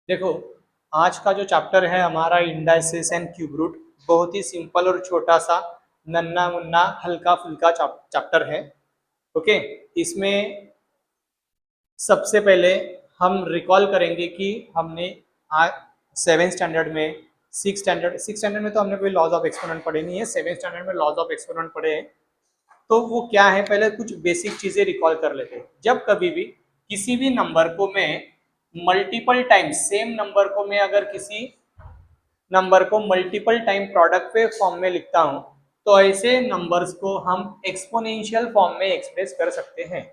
देखो, आज का जो चैप्टर है हमारा इंडाइसिस एंड क्यूब रूट, बहुत ही सिंपल और छोटा सा नन्ना मुन्ना हल्का फुल्का चैप्टर है। ओके, इसमें सबसे पहले हम रिकॉल करेंगे कि हमने आज 7th स्टैंडर्ड में, सिक्स स्टैंडर्ड में तो हमने कोई लॉज ऑफ एक्सपोनेंट पढ़े नहीं है, 7th स्टैंडर्ड में लॉज ऑफ एक्सपोनेंट पढ़े हैं। तो वो क्या है, पहले कुछ बेसिक चीजें रिकॉल कर लेते हैं। जब कभी भी किसी भी नंबर को मैं मल्टीपल टाइम, सेम नंबर को मैं अगर किसी नंबर को मल्टीपल टाइम प्रोडक्ट पे फॉर्म में लिखता हूं, तो ऐसे नंबर्स को हम एक्सपोनेंशियल फॉर्म में एक्सप्रेस कर सकते हैं।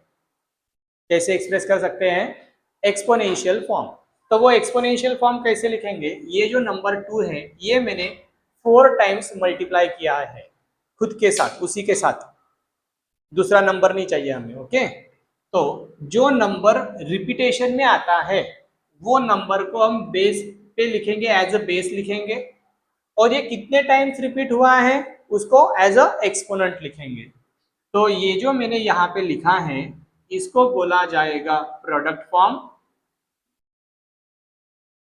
कैसे एक्सप्रेस कर सकते हैं? Exponential form. तो वो एक्सपोनेंशियल फॉर्म कैसे लिखेंगे? ये जो नंबर 2 है, ये मैंने 4 टाइम्स मल्टीप्लाई किया है खुद के साथ, उसी के साथ, दूसरा नंबर नहीं चाहिए हमें। ओके, तो जो नंबर रिपीटेशन में आता है वो नंबर को हम बेस पे लिखेंगे, एज अ बेस लिखेंगे, और ये कितने टाइम्स रिपीट हुआ है उसको एज अ एक्सपोनेंट लिखेंगे। तो ये जो मैंने यहाँ पे लिखा है इसको बोला जाएगा प्रोडक्ट फॉर्म,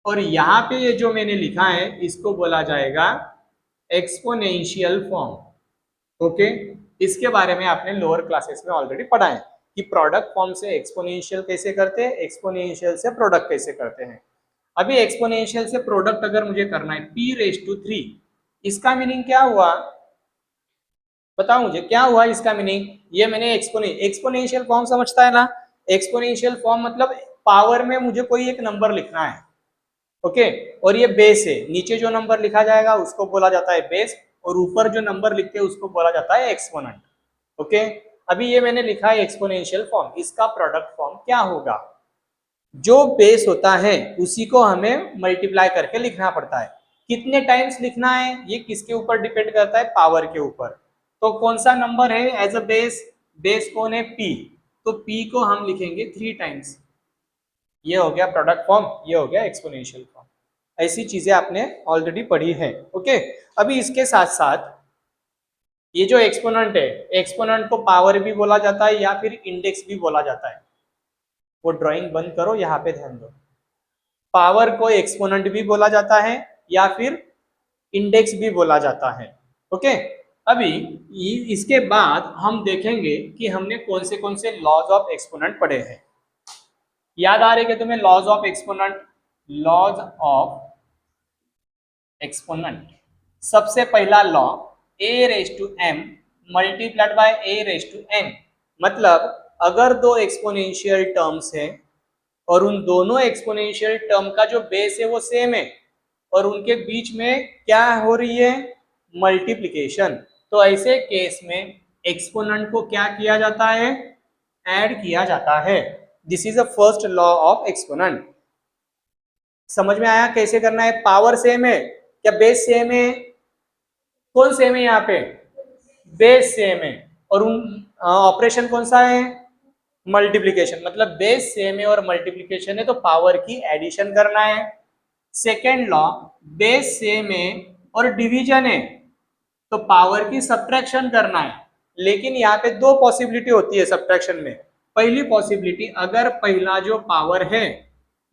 और यहाँ पे ये जो मैंने लिखा है इसको बोला जाएगा एक्सपोनेंशियल फॉर्म। ओके, इसके बारे में आपने लोअर क्लासेस में ऑलरेडी पढ़ा है कि प्रोडक्ट फॉर्म से एक्सपोनेंशियल कैसे करते हैं, एक्सपोनेंशियल से प्रोडक्ट कैसे करते हैं। अभी एक्सपोनेंशियल से प्रोडक्ट अगर मुझे करना है p⁻3, इसका मीनिंग क्या हुआ? बताओ मुझे क्या हुआ इसका मीनिंग। ये मैंने एक्सपोनेंशियल फॉर्म समझता है ना? एक्सपोनेंशियल फॉर्म मतलब पावर में मुझे कोई एक नंबर लिखना है। ओके, और ये बेस है, नीचे जो नंबर लिखा जाएगा उसको बोला जाता है बेस, और ऊपर जो नंबर लिखते हैं उसको बोला जाता है एक्सपोनेंट। ओके, अभी ये मैंने लिखा है एक्सपोनेंशियल फॉर्म, इसका प्रोडक्ट फॉर्म क्या होगा? जो बेस होता है उसी को हमें मल्टीप्लाई करके लिखना पड़ता है। कितने टाइम्स लिखना है ये किसके ऊपर डिपेंड करता है? पावर के ऊपर। तो कौन सा नंबर है एज अ बेस? बेस कौन है? p। तो p को हम लिखेंगे 3 टाइम्स। ये हो गया प्रोडक्ट फॉर्म, ये हो गया एक्सपोनेंशियल फॉर्म। ऐसी चीजें आपने ऑलरेडी पढ़ी है। ओके, अभी इसके साथ साथ ये जो एक्सपोनेंट है, एक्सपोनेंट को पावर भी बोला जाता है या फिर इंडेक्स भी बोला जाता है। वो ड्राइंग बंद करो, यहाँ पे ध्यान दो। पावर को एक्सपोनेंट भी बोला जाता है या फिर इंडेक्स भी बोला जाता है। ओके, अभी इसके बाद हम देखेंगे कि हमने कौन से लॉज ऑफ एक्सपोनेंट पढ़े हैं। याद आ रहे कि तुम्हें laws of exponent? Laws of exponent, सबसे पहला law a⁻m multiplied by a⁻n। मतलब अगर दो एक्सपोनेंशियल टर्म्स हैं और उन दोनों एक्सपोनेंशियल टर्म का जो बेस है वो सेम है और उनके बीच में क्या हो रही है? मल्टीप्लिकेशन। तो ऐसे केस में एक्सपोनेंट को क्या किया जाता है? ऐड किया जाता है। This is the first law of exponent. समझ में आया कैसे करना है? पावर सेम है क्या बेस सेम है? कौन सेम है यहाँ पे? बेस सेम है। और उन ऑपरेशन कौन सा है? मल्टीप्लिकेशन। मतलब बेस सेम है और मल्टीप्लिकेशन है तो पावर की एडिशन करना है। सेकेंड लॉ, बेस सेम है और डिवीजन है तो पावर की सब्ट्रैक्शन करना है। लेकिन यहाँ पे दो पॉसिबिलिटी होती है सब्ट्रैक्शन में। पहली पॉसिबिलिटी, अगर पहला जो पावर है,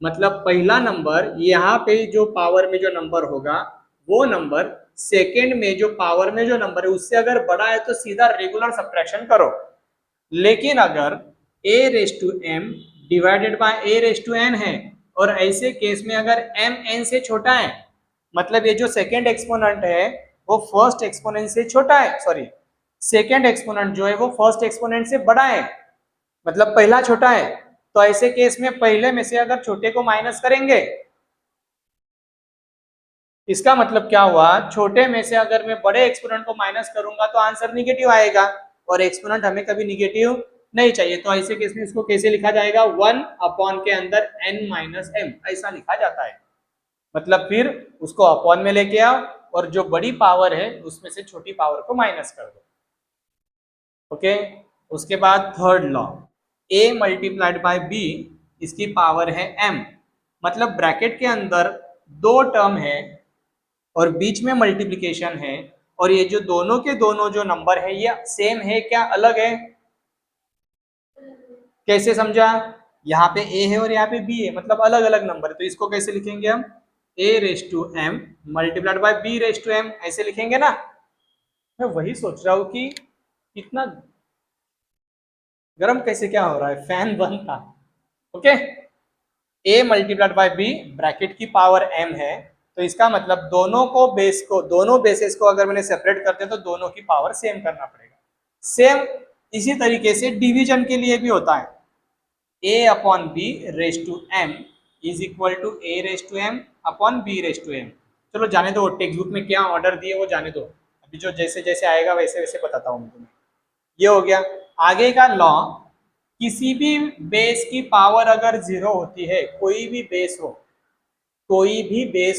मतलब पहला नंबर, यहाँ पे जो पावर में जो नंबर होगा वो नंबर सेकेंड में जो पावर में जो नंबर है उससे अगर बड़ा है तो सीधा रेगुलर सब्ट्रैक्शन करो। लेकिन अगर a⁻m डिवाइडेड बाय a⁻n है और ऐसे केस में अगर m n से छोटा है, मतलब ये जो सेकेंड एक्सपोनेंट है वो फर्स्ट एक्सपोनेंट से छोटा है, सॉरी, सेकेंड एक्सपोनेंट जो है वो फर्स्ट एक्सपोनेंट से बड़ा है, मतलब पहला छोटा है। तो ऐसे केस में पहले में से अगर छोटे को माइनस करेंगे, इसका मतलब क्या हुआ? छोटे में से अगर मैं बड़े एक्सपोनेंट को माइनस करूंगा तो आंसर निगेटिव आएगा और एक्सपोनेंट हमें कभी निगेटिव नहीं चाहिए। तो ऐसे केस में इसको कैसे लिखा जाएगा? 1 अपॉन के अंदर n-m, ऐसा लिखा जाता है। मतलब फिर उसको अपॉन में लेके आओ और जो बड़ी पावर है उसमें से छोटी पावर को माइनस कर दो। ओके, उसके बाद third law, a multiplied by b, इसकी पावर है m। मतलब ब्रैकेट के अंदर दो टर्म है और बीच में मल्टीप्लिकेशन है और ये जो दोनों के दोनों जो नंबर है ये सेम है क्या अलग है? कैसे समझा? यहाँ पे a है और यहाँ पे b है, मतलब अलग अलग नंबर है, तो इसको कैसे लिखेंगे हम, a⁻m मल्टीप्लाइड बाय b⁻m, ऐसे लिखेंगे ना। मैं वही सोच रहा हूँ कि इतना गर्म कैसे क्या हो रहा है, फैन बंद था। Okay, a multiplied by b bracket की पावर m है, तो इसका मतलब दोनों बेसेस को अगर मैंने सेपरेट करते तो दोनों की पावर सेम करना पड़ेगा। सेम इसी तरीके से डिवीजन के लिए भी होता है, a/b⁻m is equal to a/m/b/m। चलो जाने दो, टेक्स्ट बुक में क्या ऑर्डर दिए वो जाने दो, अभी जो जैसे जैसे आएगा वैसे वैसे बताता हूँ मैं तुम्हें। ये हो गया। आगे का लॉ, किसी भी बेस की पावर अगर 0 होती है, कोई भी बेस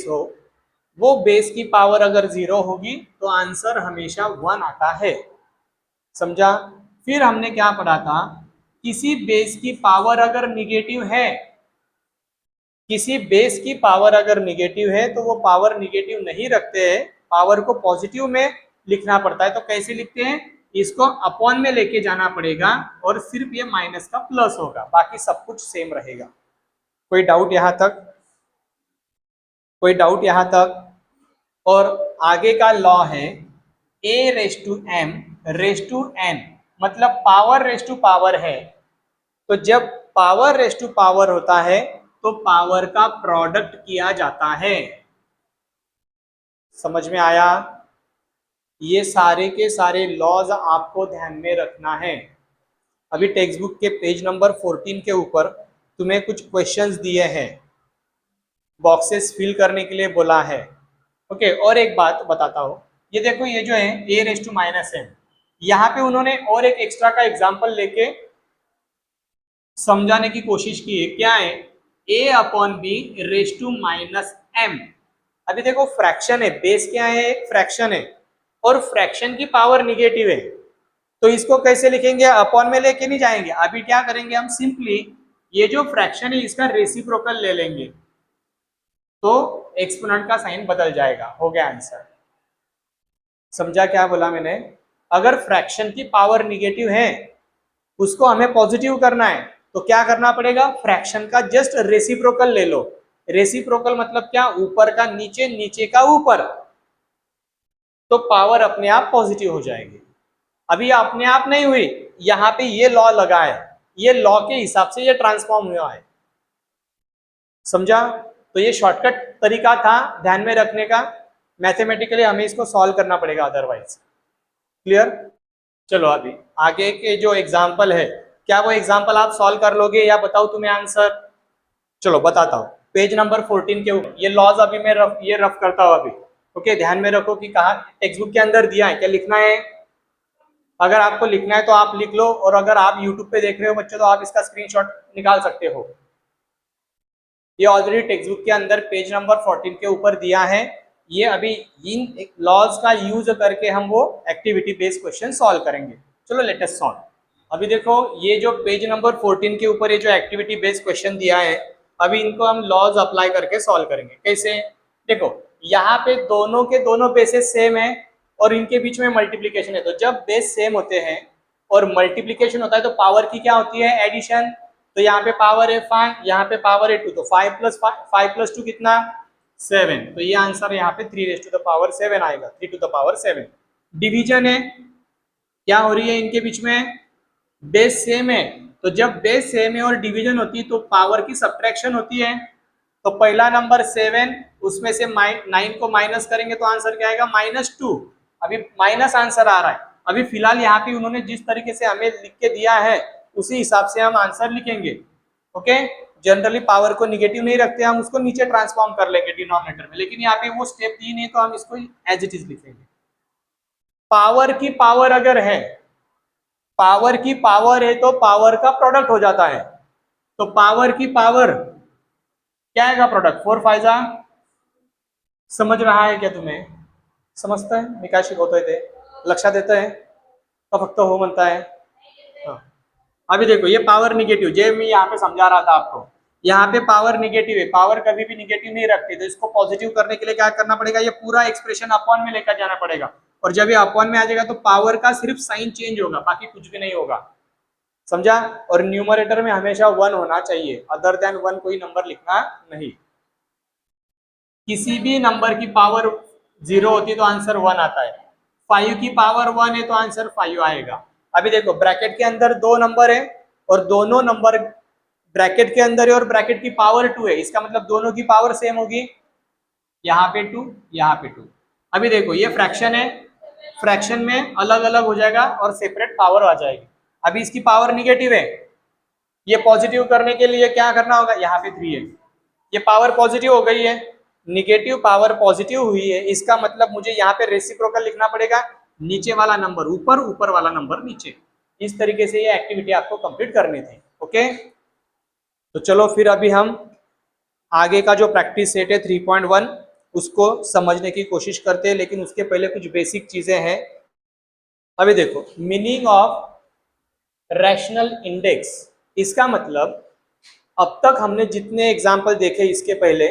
हो, वो बेस की पावर अगर 0 होगी तो आंसर हमेशा 1 आता है। समझा। फिर हमने क्या पढ़ा था, किसी बेस की पावर अगर निगेटिव है, किसी बेस की पावर अगर निगेटिव है तो वो पावर निगेटिव नहीं रखते हैं, पावर को पॉजिटिव में लिखना पड़ता है। तो कैसे लिखते हैं, इसको अपॉन में लेके जाना पड़ेगा और सिर्फ ये माइनस का प्लस होगा, बाकी सब कुछ सेम रहेगा। कोई डाउट यहां तक, कोई डाउट यहां तक। और आगे का लॉ है a⁻m⁻n, मतलब पावर रेस टू पावर है, तो जब पावर रेस टू पावर होता है तो पावर का प्रोडक्ट किया जाता है। समझ में आया। ये सारे के सारे लॉज आपको ध्यान में रखना है। अभी टेक्स्ट बुक के पेज नंबर 14 के ऊपर तुम्हें कुछ क्वेश्चंस दिए हैं, बॉक्सेस फिल करने के लिए बोला है। ओके, और एक बात बताता हूँ, ये देखो ये जो है a⁻m, यहाँ पे उन्होंने और एक एक्स्ट्रा का एग्जाम्पल लेके समझाने की कोशिश की है। क्या है, a/b⁻m। अभी देखो फ्रैक्शन है, बेस क्या है, एक फ्रैक्शन है और फ्रैक्शन की पावर निगेटिव है, तो इसको कैसे लिखेंगे, अपॉन में लेके नहीं जाएंगे। अभी क्या करेंगे हम, सिंपली ये जो फ्रैक्शन है इसका रेसिप्रोकल ले लेंगे, तो एक्सपोनेंट का साइन बदल जाएगा। हो गया आंसर। समझा क्या बोला मैंने। अगर फ्रैक्शन की पावर निगेटिव है, उसको हमें पॉजिटिव करना है, तो क्या करना पड़ेगा, फ्रैक्शन का जस्ट रेसिप्रोकल ले लो। रेसिप्रोकल मतलब क्या, ऊपर का नीचे, नीचे का ऊपर, तो पावर अपने आप पॉजिटिव हो जाएगी। अभी अपने आप नहीं हुई, यहाँ पे ये लॉ लगा है, ये लॉ के हिसाब से ये ट्रांसफॉर्म हुआ है। समझा। तो ये शॉर्टकट तरीका था ध्यान में रखने का, मैथमेटिकली हमें इसको सॉल्व करना पड़ेगा अदरवाइज। क्लियर। चलो अभी आगे के जो एग्जाम्पल है, क्या वो एग्जाम्पल आप सॉल्व कर लोगे या बताओ तुम्हें आंसर। चलो बताता हूँ, पेज नंबर 14 के ऊपर ये लॉज अभी मैं रफ करता हूँ अभी। ओके, ध्यान में रखो कि कहा टेक्स्ट बुक के अंदर दिया है, क्या लिखना है। अगर आपको लिखना है तो आप लिख लो, और अगर आप यूट्यूब पे देख रहे हो बच्चे तो आप इसका स्क्रीनशॉट निकाल सकते हो। ये ऑलरेडी टेक्स्ट बुक के अंदर पेज नंबर 14 के ऊपर दिया है। ये अभी इन लॉज का यूज करके हम वो एक्टिविटी बेस्ड क्वेश्चन सॉल्व करेंगे। चलो लेट अस सॉल्व। अभी देखो ये जो पेज नंबर 14 के ऊपर ये जो एक्टिविटी बेस्ड क्वेश्चन दिया है, अभी इनको हम लॉज अप्लाई करके सॉल्व करेंगे। कैसे, देखो यहाँ पे दोनों के दोनों बेसेस सेम है और इनके बीच में मल्टीप्लीकेशन है, तो जब बेस सेम होते हैं और मल्टीप्लीकेशन होता है तो पावर की क्या होती है, एडिशन। तो यहाँ पे पावर है 5, यहाँ पे पावर है 2, तो 5 + 2 कितना, 7। तो ये आंसर यहाँ पे 3⁻7 आएगा, 3⁻7। डिवीजन है, क्या हो रही है इनके बीच में, बेस सेम है, तो जब बेस सेम है और डिवीजन होती है तो पावर की सब्ट्रैक्शन होती है। तो पहला नंबर 7, उसमें से 9 को माइनस करेंगे तो आंसर क्या आएगा, -2। अभी माइनस आंसर आ रहा है। अभी फिलहाल यहाँ पे उन्होंने जिस तरीके से हमें लिख के दिया है उसी हिसाब से हम आंसर लिखेंगे। ओके, जनरली पावर को निगेटिव नहीं रखते, हम उसको नीचे ट्रांसफॉर्म कर लेंगे डिनोमिनेटर में, लेकिन यहाँ पे वो स्टेप दी नहीं तो हम इसको एज इट इज लिखेंगे। पावर की पावर अगर है, पावर की पावर है तो पावर का प्रोडक्ट हो जाता है, तो पावर की पावर क्या आएगा, प्रोडक्ट। 4 5 जा, समझ रहा है क्या तुम्हें, समजता है मी काय शिकवतोय ते, लक्षात येत आहे का फक्त हो म्हणता है। अभी देखो ये पावर निगेटिव, जे मैं यहाँ पे समझा रहा था आपको, यहाँ पे पावर निगेटिव है, पावर कभी भी निगेटिव नहीं रखते, तो इसको पॉजिटिव करने के लिए क्या करना पड़ेगा, ये पूरा एक्सप्रेशन अपॉन में लेकर जाना पड़ेगा, और जब ये अपॉन में आ जाएगा तो पावर का सिर्फ साइन चेंज होगा, बाकी कुछ भी नहीं होगा। समझा। और न्यूमरेटर में हमेशा 1 होना चाहिए, अदर देन 1 कोई नंबर लिखना नहीं। किसी भी नंबर की पावर 0 होती तो आंसर 1 आता है, 5 की पावर 1 है तो आंसर 5 आएगा। अभी देखो ब्रैकेट के अंदर 2 नंबर है और दोनों नंबर ब्रैकेट के अंदर है और ब्रैकेट की पावर 2 है, इसका मतलब दोनों की पावर सेम होगी, यहाँ पे 2 यहाँ पे 2। अभी देखो ये फ्रैक्शन है, फ्रैक्शन में अलग अलग हो जाएगा और सेपरेट पावर आ जाएगी। अभी इसकी पावर निगेटिव है, ये पॉजिटिव करने के लिए क्या करना होगा, यहाँ पे 3 है, ये पावर पॉजिटिव हो गई है, निगेटिव पावर पॉजिटिव हुई है, इसका मतलब मुझे यहाँ पे रेसिप्रोकल लिखना पड़ेगा, नीचे वाला नंबर ऊपर, ऊपर वाला नंबर नीचे। इस तरीके से ये एक्टिविटी आपको कंप्लीट करनी थी। ओके, तो चलो फिर अभी हम आगे का जो प्रैक्टिस सेट है 3.1 उसको समझने की कोशिश करते हैं, लेकिन उसके पहले कुछ बेसिक चीजें हैं। अभी देखो मीनिंग ऑफ रैशनल इंडेक्स, इसका मतलब अब तक हमने जितने एग्जाम्पल देखे इसके पहले,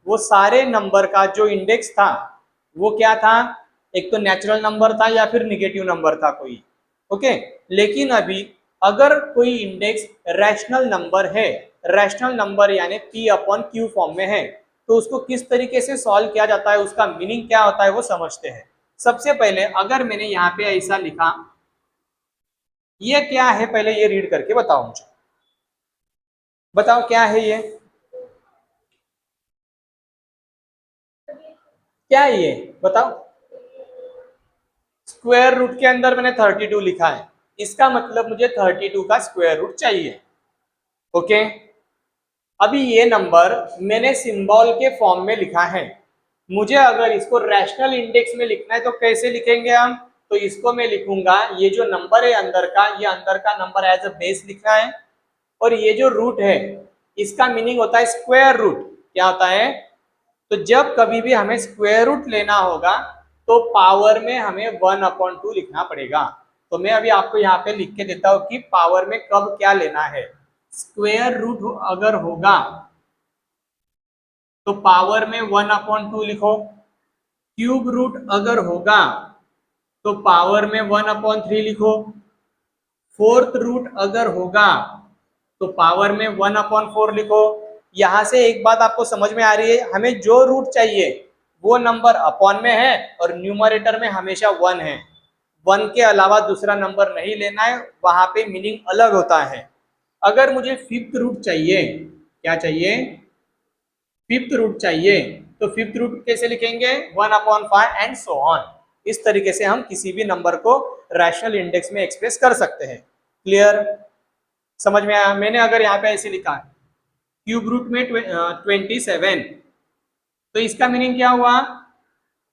वो सारे नंबर का जो इंडेक्स था वो क्या था, एक तो नेचुरल नंबर था या फिर निगेटिव नंबर था कोई। ओके, लेकिन अभी अगर कोई इंडेक्स रैशनल नंबर है, रैशनल नंबर यानी P/Q फॉर्म में है, तो उसको किस तरीके से सॉल्व किया जाता है, उसका मीनिंग क्या होता है वो समझते हैं। सबसे पहले अगर मैंने यहाँ पे ऐसा लिखा, ये क्या है, पहले ये रीड करके बताओ मुझे, बताओ क्या है ये, क्या है ये बताओ। स्क्वायर रूट के अंदर मैंने 32 लिखा है, इसका मतलब मुझे 32 का स्क्वायर रूट चाहिए। ओके, अभी ये नंबर मैंने सिंबल के फॉर्म में लिखा है, मुझे अगर इसको रैशनल इंडेक्स में लिखना है तो कैसे लिखेंगे हम, तो इसको मैं लिखूंगा, ये जो नंबर है अंदर का, ये अंदर का नंबर एज अ बेस लिखना है, और ये जो रूट है इसका मीनिंग होता है स्क्वायर रूट। क्या होता है, तो जब कभी भी हमें स्क्वायर रूट लेना होगा तो पावर में हमें 1/2 लिखना पड़ेगा। तो मैं अभी आपको यहाँ पे लिख के देता हूँ कि पावर में कब क्या लेना है। स्क्वायर रूट अगर होगा तो पावर में 1/2 लिखो, क्यूब रूट अगर होगा तो पावर में 1/3 लिखो, फोर्थ रूट अगर होगा तो पावर में 1/4 लिखो। यहां से एक बात आपको समझ में आ रही है, हमें जो रूट चाहिए वो नंबर अपॉन में है और न्यूमरेटर में हमेशा 1 है, 1 के अलावा दूसरा नंबर नहीं लेना है, वहां पे मीनिंग अलग होता है। अगर मुझे फिफ्थ रूट चाहिए, क्या चाहिए, फिफ्थ रूट चाहिए, तो फिफ्थ रूट कैसे लिखेंगे, 1/5 एंड सो ऑन। इस तरीके से हम किसी भी नंबर को रैशनल इंडेक्स में एक्सप्रेस कर सकते हैं। क्लियर, समझ में आया। मैंने अगर यहाँ पे ऐसे लिखा है क्यूब रूट में 27, तो इसका मीनिंग क्या हुआ,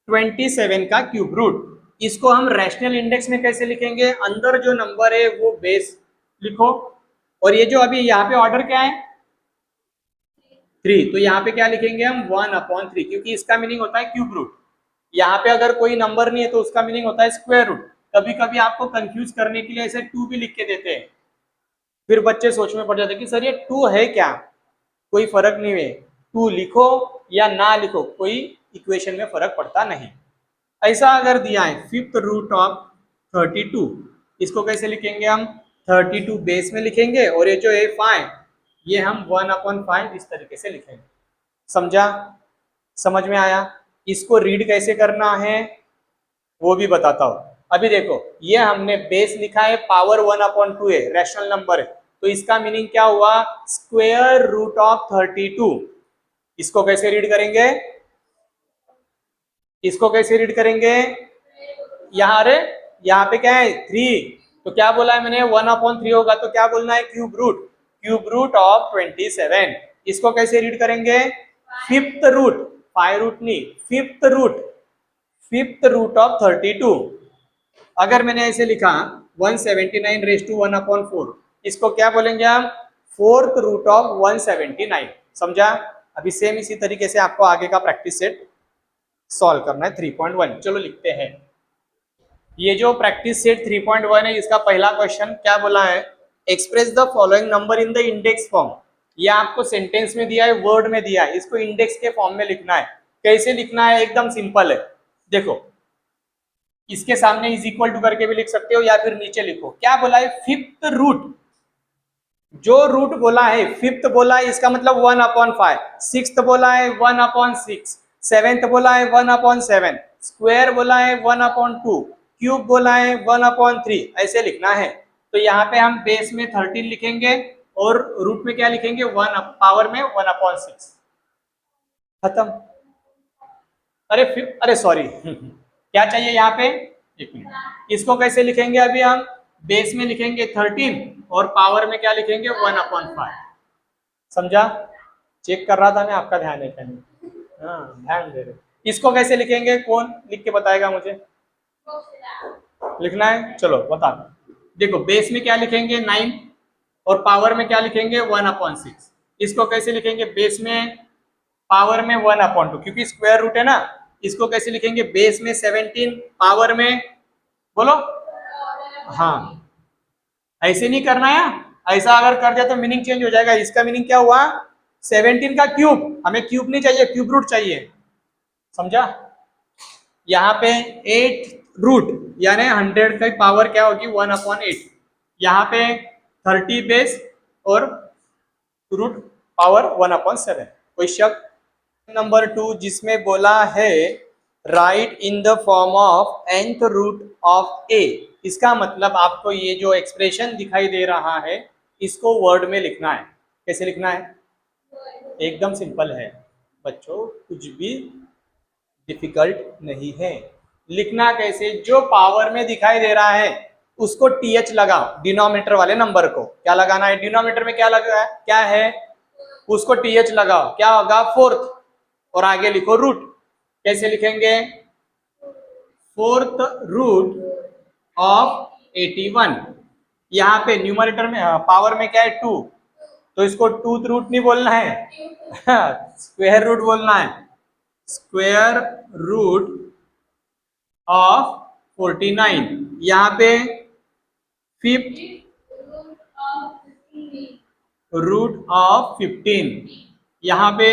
27 का क्यूब रूट। इसको हम रैशनल इंडेक्स में कैसे लिखेंगे, अंदर जो नंबर है वो बेस लिखो, और ये जो अभी यहाँ पे ऑर्डर क्या है 3, तो यहाँ पे क्या लिखेंगे हम 1/3, क्योंकि इसका मीनिंग होता है क्यूब रूट। यहाँ पे अगर कोई नंबर नहीं है तो उसका मीनिंग होता है स्क्वायर रूट। कभी कभी आपको कंफ्यूज करने के लिए ऐसे 2 भी लिख के देते हैं, फिर बच्चे सोच में पड़ जाते हैं कि सर ये 2 है क्या, कोई फर्क नहीं है, 2 लिखो या ना लिखो कोई इक्वेशन में फर्क पड़ता नहीं। ऐसा अगर दिया है फिफ्थ रूट ऑफ 32, इसको कैसे लिखेंगे हम, 32 बेस में लिखेंगे, और ये जो है 5, ये हम 1/5 इस तरीके से लिखेंगे। समझा, समझ में आया। इसको रीड कैसे करना है वो भी बताता हूँ। अभी देखो ये हमने बेस लिखा है, पावर 1/2 है, रैशनल नंबर है, तो इसका मीनिंग क्या हुआ, स्क्वायर रूट ऑफ 32। इसको कैसे रीड करेंगे, इसको कैसे रीड करेंगे, यहाँ रे यहाँ पे क्या है 3, तो क्या बोला है मैंने 1/3 होगा, तो क्या बोलना है cube root, cube root of 27। इसको कैसे रीड करेंगे, फिफ्थ रूट, 5 रूट नहीं, fifth root, fifth root of 32। अगर मैंने ऐसे लिखा 179 इसको क्या बोलेंगे हम, फोर्थ रूट ऑफ 179। समझा। अभी सेम इसी तरीके से आपको आगे का प्रैक्टिस सेट सॉल्व करना है 3.1। चलो लिखते हैं। ये जो प्रैक्टिस सेट 3.1 है, इसका पहला क्वेश्चन क्या बोला है, express the following number in the index form. ये आपको सेंटेंस में दिया है, वर्ड में दिया है, इसको इंडेक्स के फॉर्म में लिखना है। कैसे लिखना है, एकदम सिंपल है। देखो इसके सामने इज इक्वल टू करके भी लिख सकते हो या फिर नीचे लिखो। क्या बोला है, फिफ्थ रूट, जो रूट बोला है, फिफ्थ बोला है इसका मतलब 1/5, सिक्स्थ बोला है 1/6, सेवेंथ बोला है 1/7, स्क्वायर बोला है 1/2, क्यूब बोला है 1/3, ऐसे लिखना है। तो यहाँ पे हम बेस में 13 लिखेंगे और रूट में क्या लिखेंगे, 1 पावर में 1/6, खत्म। अरे सॉरी क्या चाहिए यहाँ पे, एक मिनट, इसको कैसे लिखेंगे, अभी हम बेस में लिखेंगे 13 और पावर में क्या लिखेंगे 1/5, समझा। चेक कर रहा था मैं, आपका ध्यान है क्या नहीं, हाँ ध्यान दे रहे। इसको कैसे लिखेंगे, कौन लिख के बताएगा मुझे, लिखना है, चलो बता। देखो बेस में क्या लिखेंगे 9 और पावर में क्या लिखेंगे 1/6। इसको कैसे लिखेंगे, बेस में पावर में 1/2, क्योंकि स्क्वायर रूट है ना। इसको कैसे लिखेंगे, बेस में 17 पावर में, बोलो, हाँ ऐसे नहीं करना है, ऐसा अगर कर दिया तो मीनिंग चेंज हो जाएगा। इसका मीनिंग क्या हुआ, 17 का क्यूब, हमें क्यूब नहीं चाहिए, क्यूब रूट चाहिए, समझा। यहाँ पे 8 रूट यानी 100 का पावर क्या होगी 1/8, यहाँ पे 30 बेस और रूट पावर 1/7। कोई शक। नंबर 2 जिसमें बोला है write in the form of nth root of a, इसका मतलब आपको ये जो एक्सप्रेशन दिखाई दे रहा है इसको वर्ड में लिखना है। कैसे लिखना है, एकदम सिंपल है बच्चों, कुछ भी डिफिकल्ट नहीं है। लिखना कैसे, जो पावर में दिखाई दे रहा है उसको th लगाओ, डिनोमिनेटर वाले नंबर को क्या लगाना है, डिनोमिनेटर में क्या लगा है, क्या है, उसको th लगाओ, क्या होगा फोर्थ, और आगे लिखो रूट। कैसे लिखेंगे, फोर्थ रूट ऑफ 81। यहाँ पे न्यूमरेटर में पावर में क्या है 2, तो इसको टूथ रूट नहीं बोलना है स्क्वायर रूट बोलना है, स्क्वायर रूट ऑफ 49। यहाँ पे फिफ्थ रूट ऑफ 15, यहाँ पे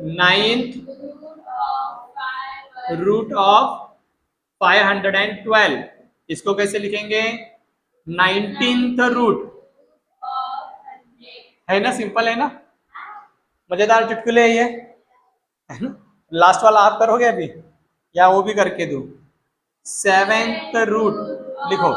नाइन्थ रूट ऑफ 512। इसको कैसे लिखेंगे, 19th रूट, है ना, सिंपल है ना, मजेदार चुटकुले है ये, है ना। लास्ट वाला आप करोगे अभी या वो भी करके दूं, 7th रूट लिखो,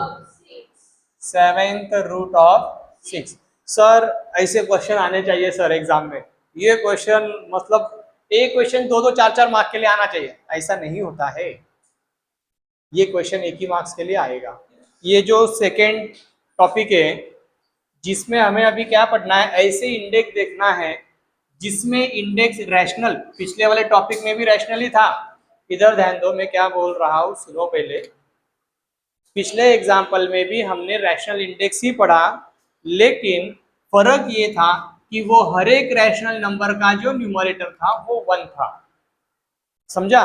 7th रूट ऑफ 6। सर ऐसे क्वेश्चन आने चाहिए सर एग्जाम में, ये क्वेश्चन मतलब एक क्वेश्चन 2-2 4-4 मार्क के लिए आना चाहिए, ऐसा नहीं होता है, ये क्वेश्चन एक ही मार्क्स के लिए आएगा। ये जो सेकेंड टॉपिक है जिसमें हमें अभी क्या पढ़ना है, ऐसे इंडेक्स देखना है जिसमें इंडेक्स रैशनल, पिछले वाले टॉपिक में भी रैशनल ही था, इधर ध्यान दो मैं क्या बोल रहा हूँ, सुनो पहले। पिछले एग्जाम्पल में भी हमने रैशनल इंडेक्स ही पढ़ा, लेकिन फर्क ये था कि वो हर एक रैशनल नंबर का जो न्यूमरेटर था वो 1 था, समझा।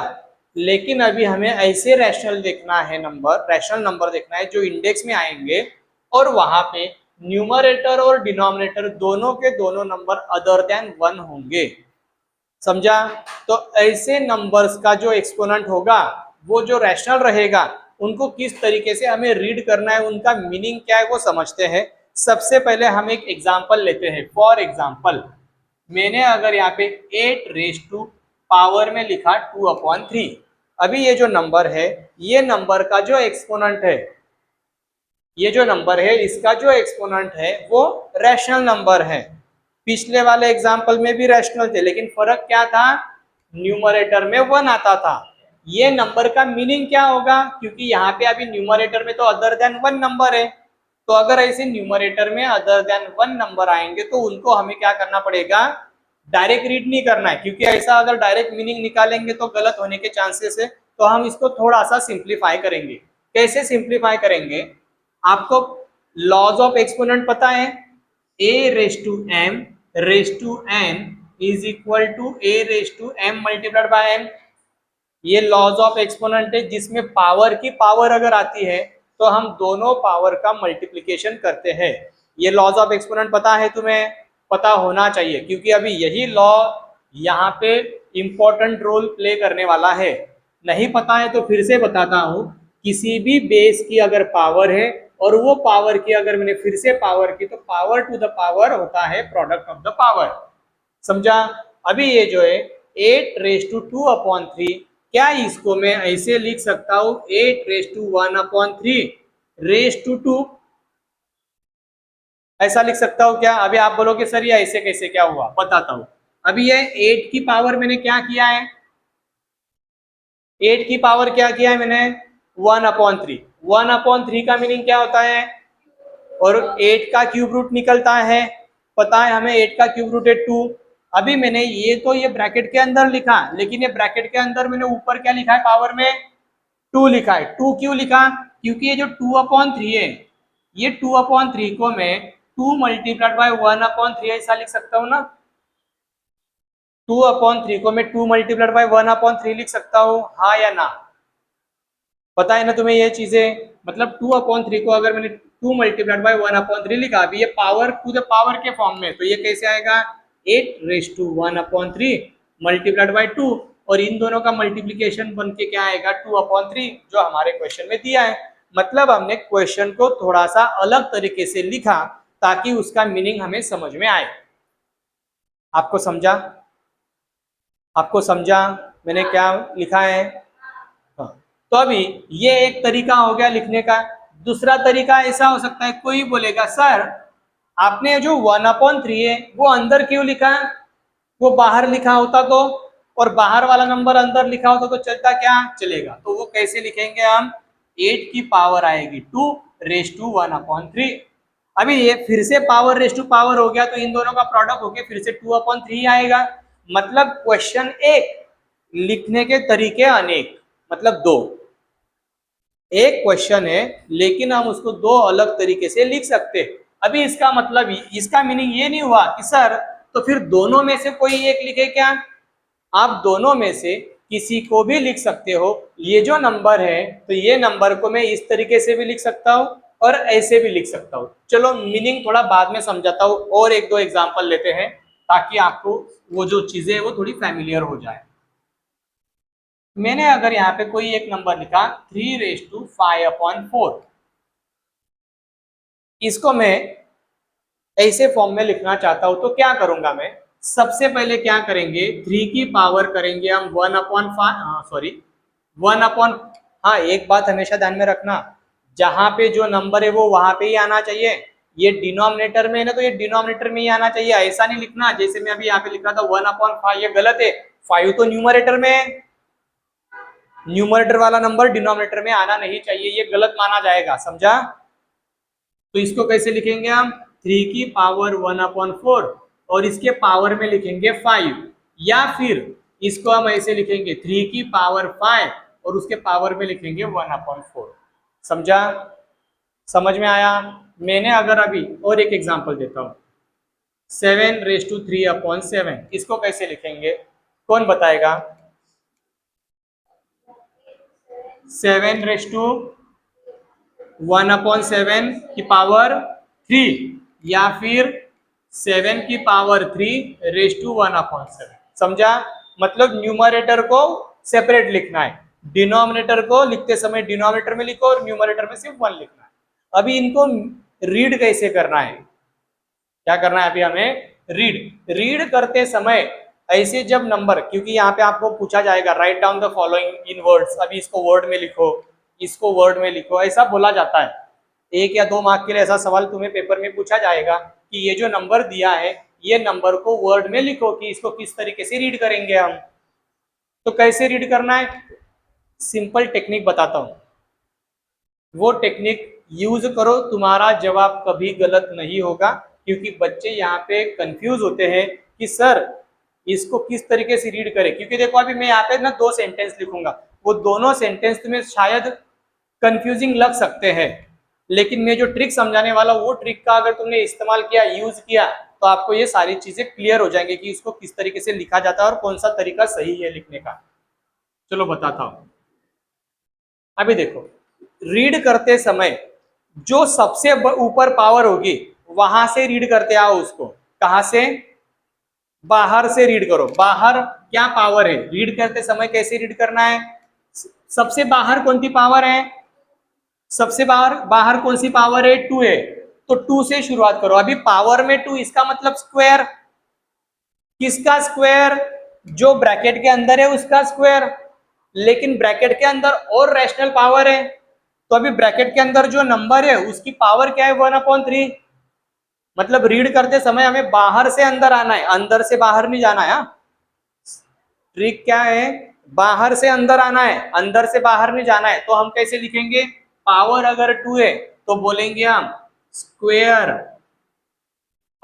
लेकिन अभी हमें ऐसे रैशनल देखना है, नंबर रैशनल नंबर देखना है जो इंडेक्स में आएंगे और वहां पे न्यूमरेटर और डिनोमिनेटर दोनों के दोनों नंबर अदर देन 1 होंगे, समझा। तो ऐसे नंबर्स का जो एक्सपोनेंट होगा वो जो रैशनल रहेगा उनको किस तरीके से हमें रीड करना है, उनका मीनिंग क्या है वो समझते हैं। सबसे पहले हम एक एग्जांपल लेते हैं। फॉर एग्जांपल मैंने अगर यहाँ पे 8 रेज टू पावर में लिखा 2/3, अभी ये जो नंबर है ये नंबर का जो एक्सपोनेंट है, ये जो नंबर है इसका जो एक्सपोनेंट है वो रैशनल नंबर है। पिछले वाले एग्जांपल में भी रैशनल थे, लेकिन फर्क क्या था, न्यूमरेटर में 1 आता था। ये नंबर का मीनिंग क्या होगा, क्योंकि यहाँ पे अभी न्यूमरेटर में तो अदर देन 1 नंबर है, तो अगर ऐसे न्यूमरेटर में अदर देन 1 नंबर आएंगे तो उनको हमें क्या करना पड़ेगा, डायरेक्ट रीड नहीं करना है, क्योंकि ऐसा अगर डायरेक्ट मीनिंग निकालेंगे तो गलत होने के चांसेस है। तो हम इसको थोड़ा सा सिंप्लीफाई करेंगे। कैसे सिंप्लीफाई करेंगे, आपको लॉज ऑफ एक्सपोनेंट पता है, a raise to n is equal to a raise to m multiplied by m। ये लॉज ऑफ एक्सपोनेंट है जिसमें पावर की पावर अगर आती है तो हम दोनों पावर का मल्टीप्लिकेशन करते हैं। ये लॉज ऑफ एक्सपोनेंट पता है, तुम्हें पता होना चाहिए, क्योंकि अभी यही लॉ यहाँ पे इंपॉर्टेंट रोल प्ले करने वाला है। नहीं पता है तो फिर से बताता हूँ, किसी भी बेस की अगर पावर है और वो पावर की अगर मैंने फिर से पावर की तो पावर टू द पावर होता है प्रोडक्ट ऑफ द पावर। समझा? अभी ये जो है 8⁻²/3, क्या इसको मैं ऐसे लिख सकता हूं 8⁻1/3⁻², ऐसा लिख सकता हूं क्या? अभी आप बोलोगे सर ये ऐसे कैसे क्या हुआ, बताता हूं। अभी ये 8 की पावर मैंने क्या किया है, 8 की पावर क्या किया है मैंने 1/3। 1/3 का मीनिंग क्या होता है, और 8 का क्यूब रूट निकलता है, पता है हमें 8 का क्यूब रूट है 2। अभी मैंने ये ब्रैकेट के अंदर लिखा, लेकिन ये ब्रैकेट के अंदर मैंने ऊपर क्या लिखा है, पावर में 2 लिखा है। 2 क्यों लिखा? क्योंकि ये जो 2/3 है, ये 2/3 को मैं 2 × 1/3 ऐसा लिख सकता हूँ ना। 2/3 को मैं 2 × 1/3 लिख सकता हूँ, हाँ या ना? पता है ना तुम्हें ये चीजें? मतलब 2/3 को अगर मैंने 2 × 1/3 लिखा, अभी ये पावर टू द पावर के फॉर्म में, तो ये कैसे आएगा 8⁻1/3 × 2, और इन दोनों का मल्टीप्लीकेशन बन के क्या आएगा 2/3, जो हमारे क्वेश्चन में दिया है। मतलब हमने क्वेश्चन को थोड़ा सा अलग तरीके से लिखा ताकि उसका मीनिंग हमें समझ में आए। आपको समझा? आपको समझा मैंने क्या लिखा है? हाँ। तो अभी ये एक तरीका हो गया लिखने का। दूसरा तरीका ऐसा हो सकता है, कोई बोलेगा सर आपने जो 1/3 है वो अंदर क्यों लिखा है, वो बाहर लिखा होता तो, और बाहर वाला नंबर अंदर लिखा होता तो चलता क्या? चलेगा। तो वो कैसे लिखेंगे हम, 8 की पावर आएगी 2⁻1/3। अभी ये फिर से पावर रेस टू पावर हो गया, तो इन दोनों का प्रोडक्ट होके फिर से 2/3 आएगा। मतलब क्वेश्चन एक, लिखने के तरीके अनेक, मतलब दो। एक क्वेश्चन है लेकिन हम उसको दो अलग तरीके से लिख सकते। अभी इसका मतलब, इसका मीनिंग ये नहीं हुआ कि सर तो फिर दोनों में से कोई एक लिखे क्या? आप दोनों में से किसी को भी लिख सकते हो। ये जो नंबर है, तो ये नंबर को मैं इस तरीके से भी लिख सकता हूँ और ऐसे भी लिख सकता हूँ। चलो मीनिंग थोड़ा बाद में समझाता हूँ, और एक दो एग्जांपल लेते हैं ताकि आपको वो जो चीजें है वो थोड़ी फैमिलियर हो जाए। मैंने अगर यहाँ पे कोई एक नंबर लिखा 3⁵/4, इसको मैं ऐसे फॉर्म में लिखना चाहता हूं, तो क्या करूंगा मैं? सबसे पहले क्या करेंगे, 3 की पावर करेंगे हम 1/5, सॉरी 1/, हाँ एक बात हमेशा ध्यान में रखना, जहां पे जो नंबर है वो वहां पे ही आना चाहिए। ये डिनोमिनेटर में है ना, तो ये डिनोमिनेटर में ही आना चाहिए, ऐसा नहीं लिखना जैसे मैं अभी यहाँ पे लिखा था 1/5, ये गलत है। 5 तो न्यूमरेटर में है, न्यूमरेटर वाला नंबर डिनोमिनेटर में आना नहीं चाहिए, ये गलत माना जाएगा, समझा? तो इसको कैसे लिखेंगे हम, 3 की पावर 1/4 और इसके पावर में लिखेंगे 5, या फिर इसको हम ऐसे लिखेंगे 3 की पावर 5 और उसके पावर में लिखेंगे 1/4। समझा? समझ में आया? मैंने अगर अभी और एक एग्जांपल देता हूं, 7⁻3/7, इसको कैसे लिखेंगे, कौन बताएगा? 7⁻1/7 की पावर 3, या फिर 7 की पावर 3⁻1/7। समझा? मतलब न्यूमरेटर को सेपरेट लिखना है, डिनोमिनेटर को लिखते समय डिनोमिनेटर में लिखो और न्यूमरेटर में सिर्फ 1 लिखना है। अभी इनको रीड कैसे करना है, क्या करना है? अभी हमें रीड करते समय ऐसे जब नंबर, क्योंकि यहाँ पे आपको पूछा जाएगा write down the following in words, अभी इसको वर्ड में लिखो, इसको वर्ड में लिखो, ऐसा बोला जाता है। 1 या 2 मार्क के लिए ऐसा सवाल तुम्हें पेपर में पूछा जाएगा कि ये जो नंबर दिया है, ये नंबर को वर्ड में लिखो कि इसको किस तरीके से रीड करेंगे हम। तो कैसे रीड करना है, सिंपल टेक्निक बताता हूँ, वो टेक्निक यूज करो, तुम्हारा जवाब कभी गलत नहीं होगा। क्योंकि बच्चे यहाँ पे कंफ्यूज होते हैं कि सर इसको किस तरीके से रीड करें, क्योंकि देखो अभी मैं यहाँ पे ना 2 सेंटेंस लिखूंगा, वो दोनों सेंटेंस तुम्हें शायद कंफ्यूजिंग लग सकते हैं, लेकिन मैं जो ट्रिक समझाने वाला वो ट्रिक का अगर तुमने इस्तेमाल किया, यूज किया, तो आपको ये सारी चीजें क्लियर हो जाएंगे कि इसको किस तरीके से लिखा जाता है और कौन सा तरीका सही है लिखने का। चलो बताता हूँ। अभी देखो, रीड करते समय जो सबसे ऊपर पावर होगी वहां से रीड करते आओ उसको। कहां से? बाहर से रीड करो। बाहर क्या पावर है, रीड करते समय कैसे रीड करना है? सबसे बाहर कौन सी पावर है? सबसे बाहर बाहर कौन सी पावर है, 2 है, तो 2 से शुरुआत करो। अभी पावर में 2, इसका मतलब स्क्वायर। किसका स्क्वायर? जो ब्रैकेट के अंदर है उसका स्क्वायर। लेकिन ब्रैकेट के अंदर और रैशनल पावर है, तो अभी ब्रैकेट के अंदर जो नंबर है उसकी पावर क्या है, 1/3। मतलब रीड करते समय हमें बाहर से अंदर आना है, अंदर से बाहर नहीं जाना है। ट्रिक क्या है, बाहर से अंदर आना है, अंदर से बाहर नहीं जाना है। तो हम कैसे लिखेंगे, पावर अगर 2 है तो बोलेंगे हम स्क्वायर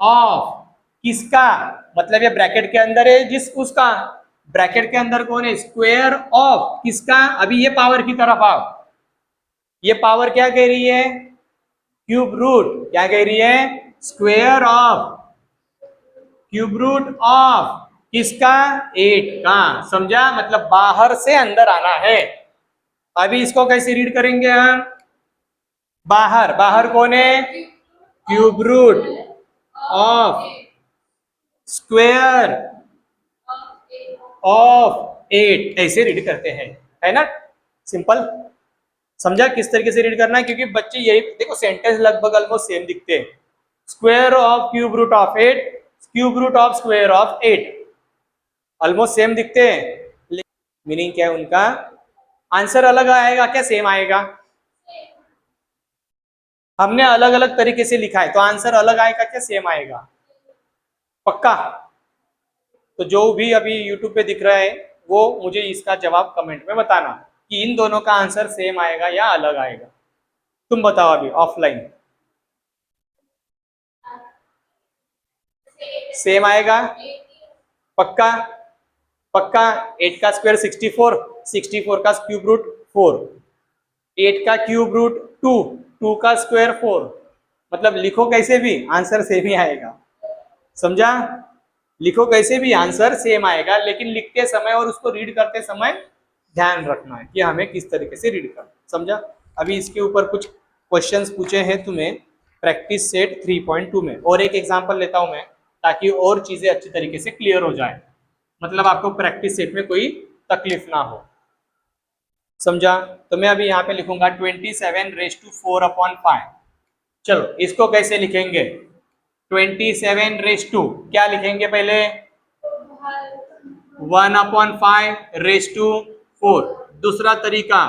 ऑफ किसका, मतलब ये ब्रैकेट के अंदर है जिस उसका, ब्रैकेट के अंदर कौन है, स्क्वायर ऑफ किसका। अभी ये पावर की तरफ आओ, ये पावर क्या कह रही है, क्यूब रूट, क्या कह रही है, square of cube root of किसका, 8 का। समझा, मतलब बाहर से अंदर आना है। अभी इसको कैसे रीड करेंगे हम, बाहर, बाहर कौन है, cube root of square of 8, ऐसे रीड करते हैं, है ना, सिंपल। समझा किस तरीके से रीड करना है, क्योंकि बच्चे यही देखो सेंटेंस लगभग ऑलमोस्ट सेम दिखते हैं। Square of cube root of 8, cube root of square of 8, almost same दिखते हैं। मीनिंग क्या है उनका, आंसर अलग आएगा क्या, सेम आएगा। हमने अलग अलग तरीके से लिखा है तो आंसर अलग आएगा क्या, सेम आएगा, पक्का। तो जो भी अभी यूट्यूब पे दिख रहा है वो मुझे इसका जवाब कमेंट में बताना कि इन दोनों का आंसर सेम आएगा या अलग आएगा। तुम बताओ अभी ऑफलाइन, सेम आएगा, पक्का पक्का। 8 का स्क्वायर 64, 64 का क्यूब रूट 4, 8 का क्यूब रूट 2, 2 का स्क्वायर 4, मतलब लिखो कैसे भी आंसर सेम ही आएगा। समझा, लिखो कैसे भी आंसर सेम आएगा, लेकिन लिखते समय और उसको रीड करते समय ध्यान रखना है कि हमें किस तरीके से रीड करना। समझा, अभी इसके ऊपर कुछ क्वेश्चंस पूछे हैं तुम्हें प्रैक्टिस सेट 3.2 में, और एक एग्जांपल लेता हूं मैं ताकि और चीजें अच्छी तरीके से क्लियर हो जाए, मतलब आपको प्रैक्टिस सेट में कोई तकलीफ ना हो। समझा, तो मैं अभी यहाँ पे लिखूंगा 27⁻4/5। चलो इसको कैसे लिखेंगे, 27 क्या लिखेंगे पहले, 1/5 दूसरा तरीका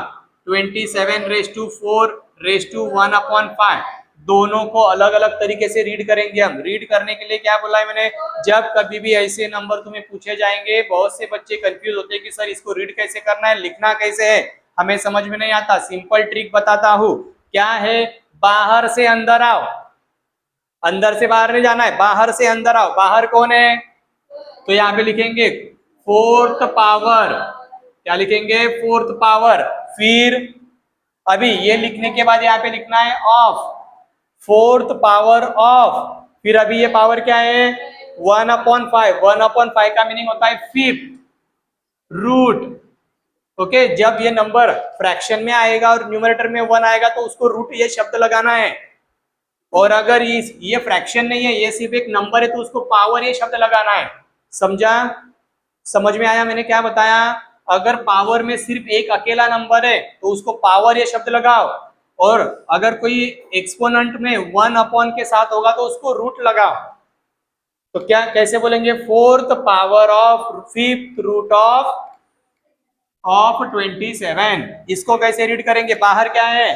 27⁴1/5, दोनों को अलग अलग तरीके से रीड करेंगे हम। रीड करने के लिए क्या बोला है मैंने, जब कभी भी ऐसे नंबर तुम्हें पूछे जाएंगे, बहुत से बच्चे कंफ्यूज होते हैं कि सर इसको रीड कैसे करना है, लिखना कैसे है, हमें समझ में नहीं आता। सिंपल ट्रिक बताता हूं, क्या है, बाहर से अंदर आओ, अंदर से बाहर नहीं जाना है, बाहर से अंदर आओ। बाहर कौन है, तो यहाँ पे लिखेंगे 4th पावर, क्या लिखेंगे, 4th पावर। फिर अभी ये लिखने के बाद यहाँ पे लिखना है ऑफ, 4th पावर ऑफ, फिर अभी ये पावर क्या है, 1/5, 1/5 का मीनिंग होता है 5th रूट। ओके, जब ये नंबर फ्रैक्शन में आएगा और न्यूमरेटर में 1 आएगा तो उसको रूट ये शब्द लगाना है, और अगर ये फ्रैक्शन नहीं है, ये सिर्फ एक नंबर है, तो उसको पावर ये शब्द लगाना है। समझा, समझ में आया मैंने क्या बताया, अगर पावर में सिर्फ एक अकेला नंबर है तो उसको पावर ये शब्द लगाओ, और अगर कोई एक्सपोनेंट में 1 के साथ होगा तो उसको रूट लगाओ। तो क्या कैसे बोलेंगे, 4th power of 5th root of 27। इसको कैसे रीड करेंगे, बाहर क्या है,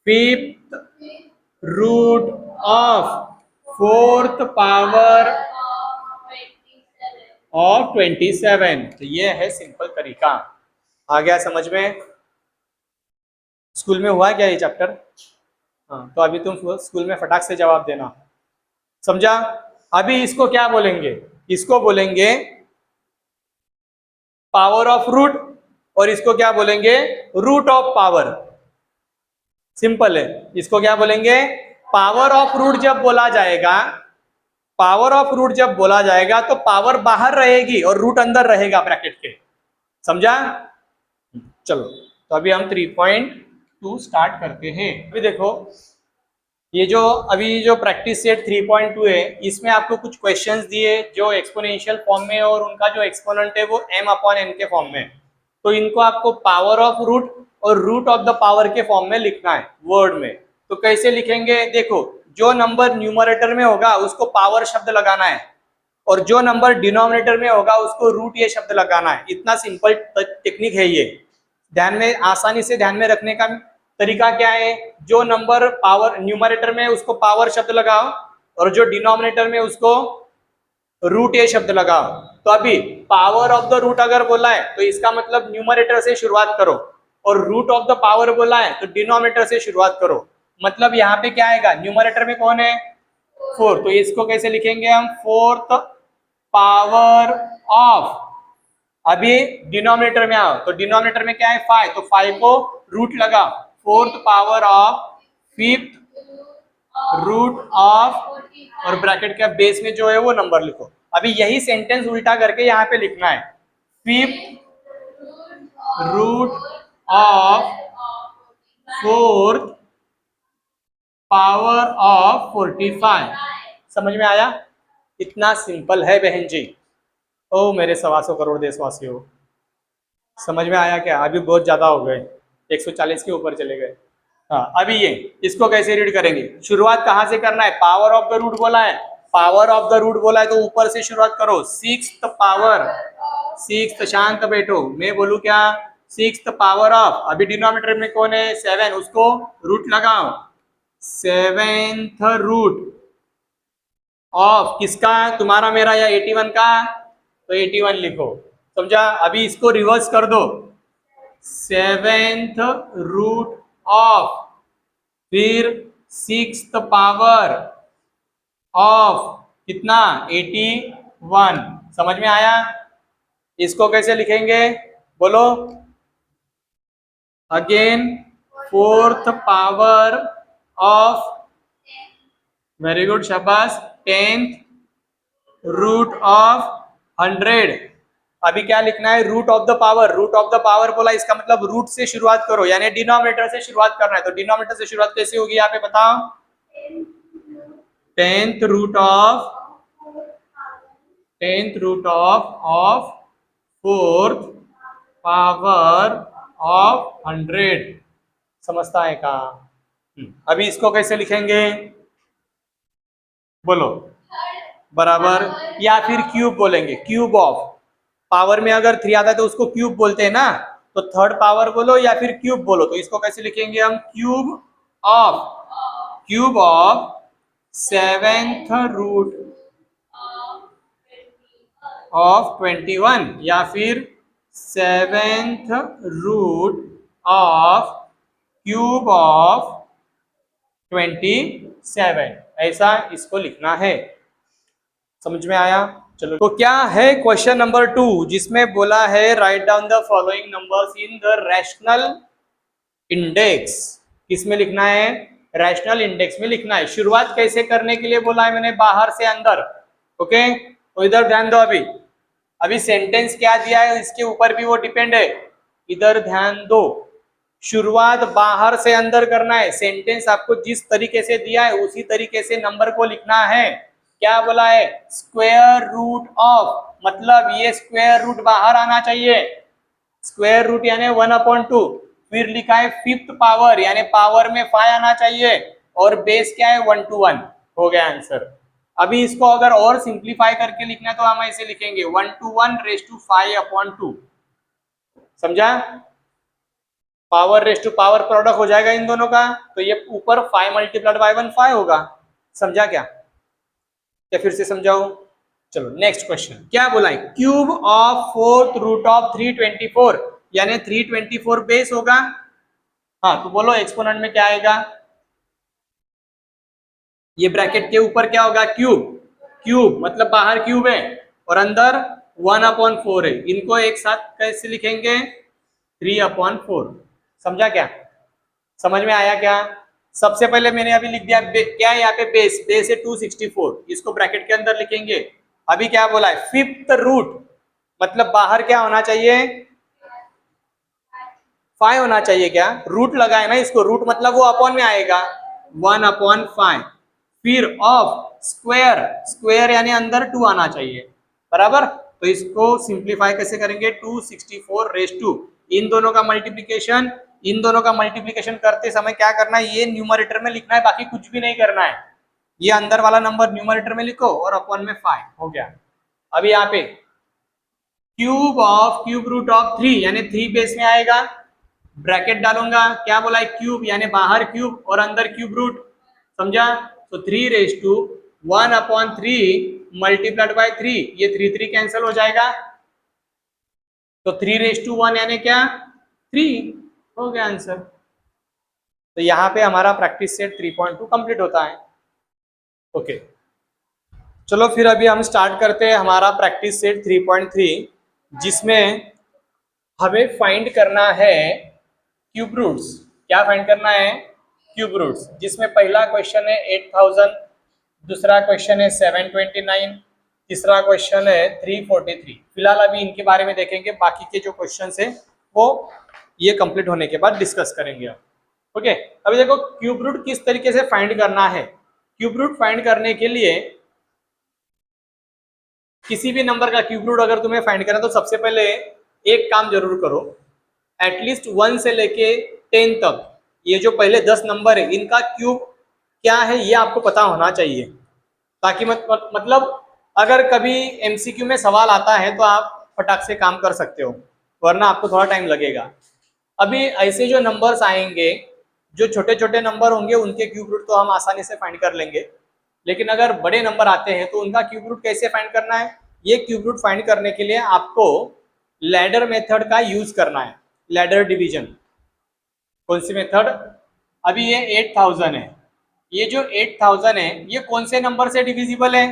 5th root of 4th power of 27। तो ये है सिंपल तरीका। आ गया समझ में, स्कूल में हुआ क्या ये चैप्टर, हाँ, तो अभी तुम स्कूल में फटाक से जवाब देना। समझा, अभी इसको क्या बोलेंगे, इसको बोलेंगे पावर ऑफ रूट, और इसको क्या बोलेंगे, रूट ऑफ पावर। सिंपल है, इसको क्या बोलेंगे, पावर ऑफ रूट जब बोला जाएगा, पावर ऑफ रूट जब बोला जाएगा तो पावर बाहर रहेगी और रूट अंदर रहेगा ब्रैकेट के। समझा, चलो तो अभी हम 3.2 स्टार्ट करते हैं। अभी देखो ये जो अभी जो प्रैक्टिस सेट 3.2 है, इसमें आपको कुछ क्वेश्चंस दिए जो एक्सपोनेंशियल फॉर्म में, और उनका जो एक्सपोनेंट है वो m/n के फॉर्म में। तो इनको आपको पावर ऑफ रूट और रूट ऑफ द पावर के फॉर्म में लिखना है वर्ड में। तो कैसे लिखेंगे, देखो जो नंबर न्यूमरेटर में होगा उसको पावर शब्द लगाना है और जो नंबर डिनोमिनेटर में होगा उसको रूट ये शब्द लगाना है। इतना सिंपल टेक्निक है ये, ध्यान में आसानी से ध्यान में रखने का तरीका क्या है, जो नंबर पावर न्यूमरेटर में उसको पावर शब्द लगाओ और जो डिनोमिनेटर में उसको रूट ये शब्द लगाओ। तो अभी पावर ऑफ द रूट अगर बोला है तो इसका मतलब न्यूमरेटर से शुरुआत करो और रूट ऑफ द पावर बोला है तो डिनोमिनेटर से शुरुआत करो। मतलब यहाँ पे क्या आएगा, न्यूमरेटर में कौन है 4, तो इसको कैसे लिखेंगे हम, फोर्थ पावर ऑफ। अभी डिनोमिनेटर में आओ तो डिनोमिनेटर में क्या है 5, तो 5 को रूट लगा, fourth power of fifth root of और ब्रैकेट के बेस में जो है वो नंबर लिखो। अभी यही सेंटेंस उल्टा करके यहाँ पे लिखना है, fifth root of fourth power of 45। समझ में आया? इतना सिंपल है बहन जी। ओ मेरे 125 करोड़ देशवासियों, समझ में आया क्या? अभी बहुत ज्यादा हो गए, 140 के ऊपर चले गए। हाँ, अभी ये इसको कैसे रीड करेंगे, शुरुआत कहाँ से करना है, पावर ऑफ द रूट बोला है, पावर ऑफ द रूट बोला है तो ऊपर से शुरुआत करो, सिक्स्थ पावर, सिक्स्थ शांत बैठो, मैं बोलू क्या, सिक्स्थ पावर ऑफ, अभी डिनोमिनेटर में कौन है 7, उसको रूट लगाओ, सेवेंथ रूट ऑफ किसका, तुम्हारा मेरा या 81 का, तो 81 लिखो, समझा? अभी इसको रिवर्स कर दो, सेवेंथ रूट ऑफ फिर सिक्स्थ पावर ऑफ कितना 81। समझ में आया? इसको कैसे लिखेंगे बोलो, again fourth power of, very good शाबाश, 10th रूट ऑफ 100। अभी क्या लिखना है, root of the power, root of the power बोला इसका मतलब रूट से शुरुआत करो, यानी डिनोमिनेटर से शुरुआत करना है। तो डिनोमिनेटर से शुरुआत कैसे होगी यहाँ पे बताओ, 10th root of fourth power of 100। समझता है का? अभी इसको कैसे लिखेंगे बोलो, बराबर, या फिर क्यूब बोलेंगे, क्यूब ऑफ, पावर में अगर 3 आता है तो उसको क्यूब बोलते हैं ना, तो थर्ड पावर बोलो या फिर क्यूब बोलो। तो इसको कैसे लिखेंगे हम, cube of seventh root of 21 या फिर seventh root of cube of 27, ऐसा इसको लिखना है। समझ में आया? चलो, तो क्या है क्वेश्चन नंबर 2 जिसमें बोला है write down the following numbers in the rational index. किसमें लिखना है, रैशनल इंडेक्स में लिखना है। शुरुआत कैसे करने के लिए बोला है मैंने, बाहर से अंदर। ओके, तो इधर ध्यान दो, अभी सेंटेंस क्या दिया है इसके ऊपर भी वो डिपेंड है, इधर ध्यान दो। शुरुआत बाहर से अंदर करना है, सेंटेंस आपको जिस तरीके से दिया है उसी तरीके से नंबर को लिखना है। क्या बोला है, स्क्वायर रूट ऑफ, मतलब ये स्क्वायर रूट बाहर आना चाहिए, स्क्वायर रूट यानी 1/2। फिर लिखा है फिफ्थ पावर, यानी पावर में 5 आना चाहिए और बेस क्या है 1 to 1, हो गया आंसर। अभी इसको अगर और सिंप्लीफाई करके लिखना है तो हम ऐसे लिखेंगे 1 to 1 रेज टू 5/2। समझा? Power raise to power product हो जाएगा इन दोनों का, तो ये ऊपर 5 मल्टीप्लाइड बाय 1 5 होगा। समझा क्या? या फिर से समझाओ? चलो नेक्स्ट क्वेश्चन, क्या बोला है, cube of fourth root of 324, यानी 324 बेस होगा। हाँ, तो बोलो एक्सपोनेंट में क्या आएगा, ये ब्रैकेट के ऊपर क्या होगा, क्यूब मतलब बाहर क्यूब है और अंदर 1/4 है। इनको एक साथ कैसे लिखेंगे, 3/4। समझा क्या? समझ में आया क्या? सबसे पहले मैंने अभी लिख दिया क्या है यहाँ पे, बेस है 264, इसको ब्रैकेट के अंदर लिखेंगे। अभी क्या बोला है, फिफ्थ रूट, मतलब बाहर क्या होना चाहिए, 5 होना चाहिए। क्या रूट लगाए ना इसको, रूट मतलब वो अपॉन में आएगा 1/5। फिर ऑफ स्क्वायर यानी अंदर 2 आना चाहिए, बराबर। तो इसको सिंप्लीफाई कैसे करेंगे, 264 रेज टू, इन दोनों का मल्टीप्लीकेशन इन दोनों का मल्टीप्लिकेशन करते समय क्या करना है, ये न्यूमरेटर में लिखना है, बाकी कुछ भी नहीं करना है। ये अंदर वाला नंबर न्यूमरेटर में लिखो और अपन में 5 हो गया। अभी यहाँ पे cube of cube root of 3 यानी 3 बेस में आएगा, ब्रैकेट डालूंगा, क्या बोला है क्यूब यानी बाहर क्यूब और अंदर क्यूब रूट, समझा। तो 3/1/3 मल्टीप्लाइड बाय 3, ये 3 कैंसिल हो जाएगा, तो 3/1 यानी क्या 3 हो गया आंसर। तो यहाँ पे हमारा प्रैक्टिस सेट 3.2 कंप्लीट होता है। ओके चलो फिर अभी हम स्टार्ट करते हैं हमारा प्रैक्टिस सेट 3.3, जिसमें हमें फाइंड करना है क्यूब रूट्स। क्या फाइंड करना है, क्यूब रूट्स, जिसमें पहला क्वेश्चन है 8000, दूसरा क्वेश्चन है 729, तीसरा क्वेश्चन है 343। फिलहाल अभी इनके बारे में देखेंगे, बाकी के जो क्वेश्चन है वो ये कंप्लीट होने के बाद डिस्कस करेंगे हम। ओके अभी देखो क्यूब रूट किस तरीके से फाइंड करना है। क्यूब रूट फाइंड करने के लिए किसी भी नंबर का क्यूब रूट अगर तुम्हें फाइंड करना है तो सबसे पहले एक काम जरूर करो, एटलीस्ट 1 से लेके 10 तक ये जो पहले 10 नंबर है इनका क्यूब क्या है ये आपको पता होना चाहिए, ताकि मतलब अगर कभी एमसीक्यू में सवाल आता है तो आप फटाक से काम कर सकते हो, वरना आपको थोड़ा टाइम लगेगा। अभी ऐसे जो नंबर्स आएंगे, जो छोटे छोटे नंबर होंगे उनके क्यूब रूट तो हम आसानी से फाइंड कर लेंगे, लेकिन अगर बड़े नंबर आते हैं तो उनका क्यूब रूट कैसे फाइंड करना है, ये क्यूब रूट फाइंड करने के लिए आपको लैडर मेथड का यूज करना है, लैडर डिवीजन। कौन सी मेथड, अभी ये 8000 है, ये जो 8000 है ये कौन से नंबर से डिविजिबल है,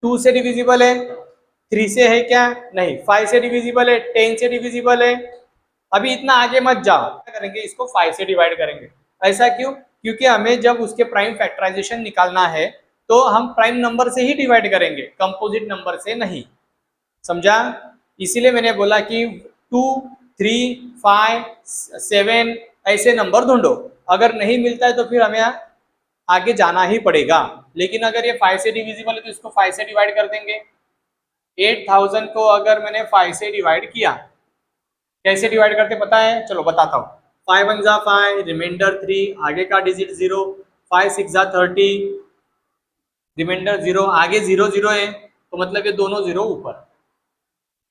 2 से डिविजिबल है, 3 से है क्या, नहीं, 5 से डिविजिबल है, 10 से डिविजिबल है। अभी इतना आगे मत जाओ, क्या करेंगे इसको 5 से डिवाइड करेंगे। ऐसा क्यों, क्योंकि हमें जब उसके प्राइम फैक्टराइजेशन निकालना है तो हम प्राइम नंबर से ही डिवाइड करेंगे, कंपोजिट नंबर से नहीं, समझा। इसीलिए मैंने बोला कि 2, 3, 5, 7 ऐसे नंबर ढूंढो, अगर नहीं मिलता है तो फिर हमें आगे जाना ही पड़ेगा। लेकिन अगर ये 5 से डिविजिबल है तो इसको 5 से डिवाइड कर देंगे। 8000 को अगर मैंने 5 से डिवाइड किया, कैसे डिवाइड करते पता है, चलो बताता हूँ। 5 1 जा 5, रिमाइंडर 3, आगे का डिजिट 0, 5 6 जा 30, रिमाइंडर 0, आगे 0 0 है तो मतलब ये दोनों 0 ऊपर,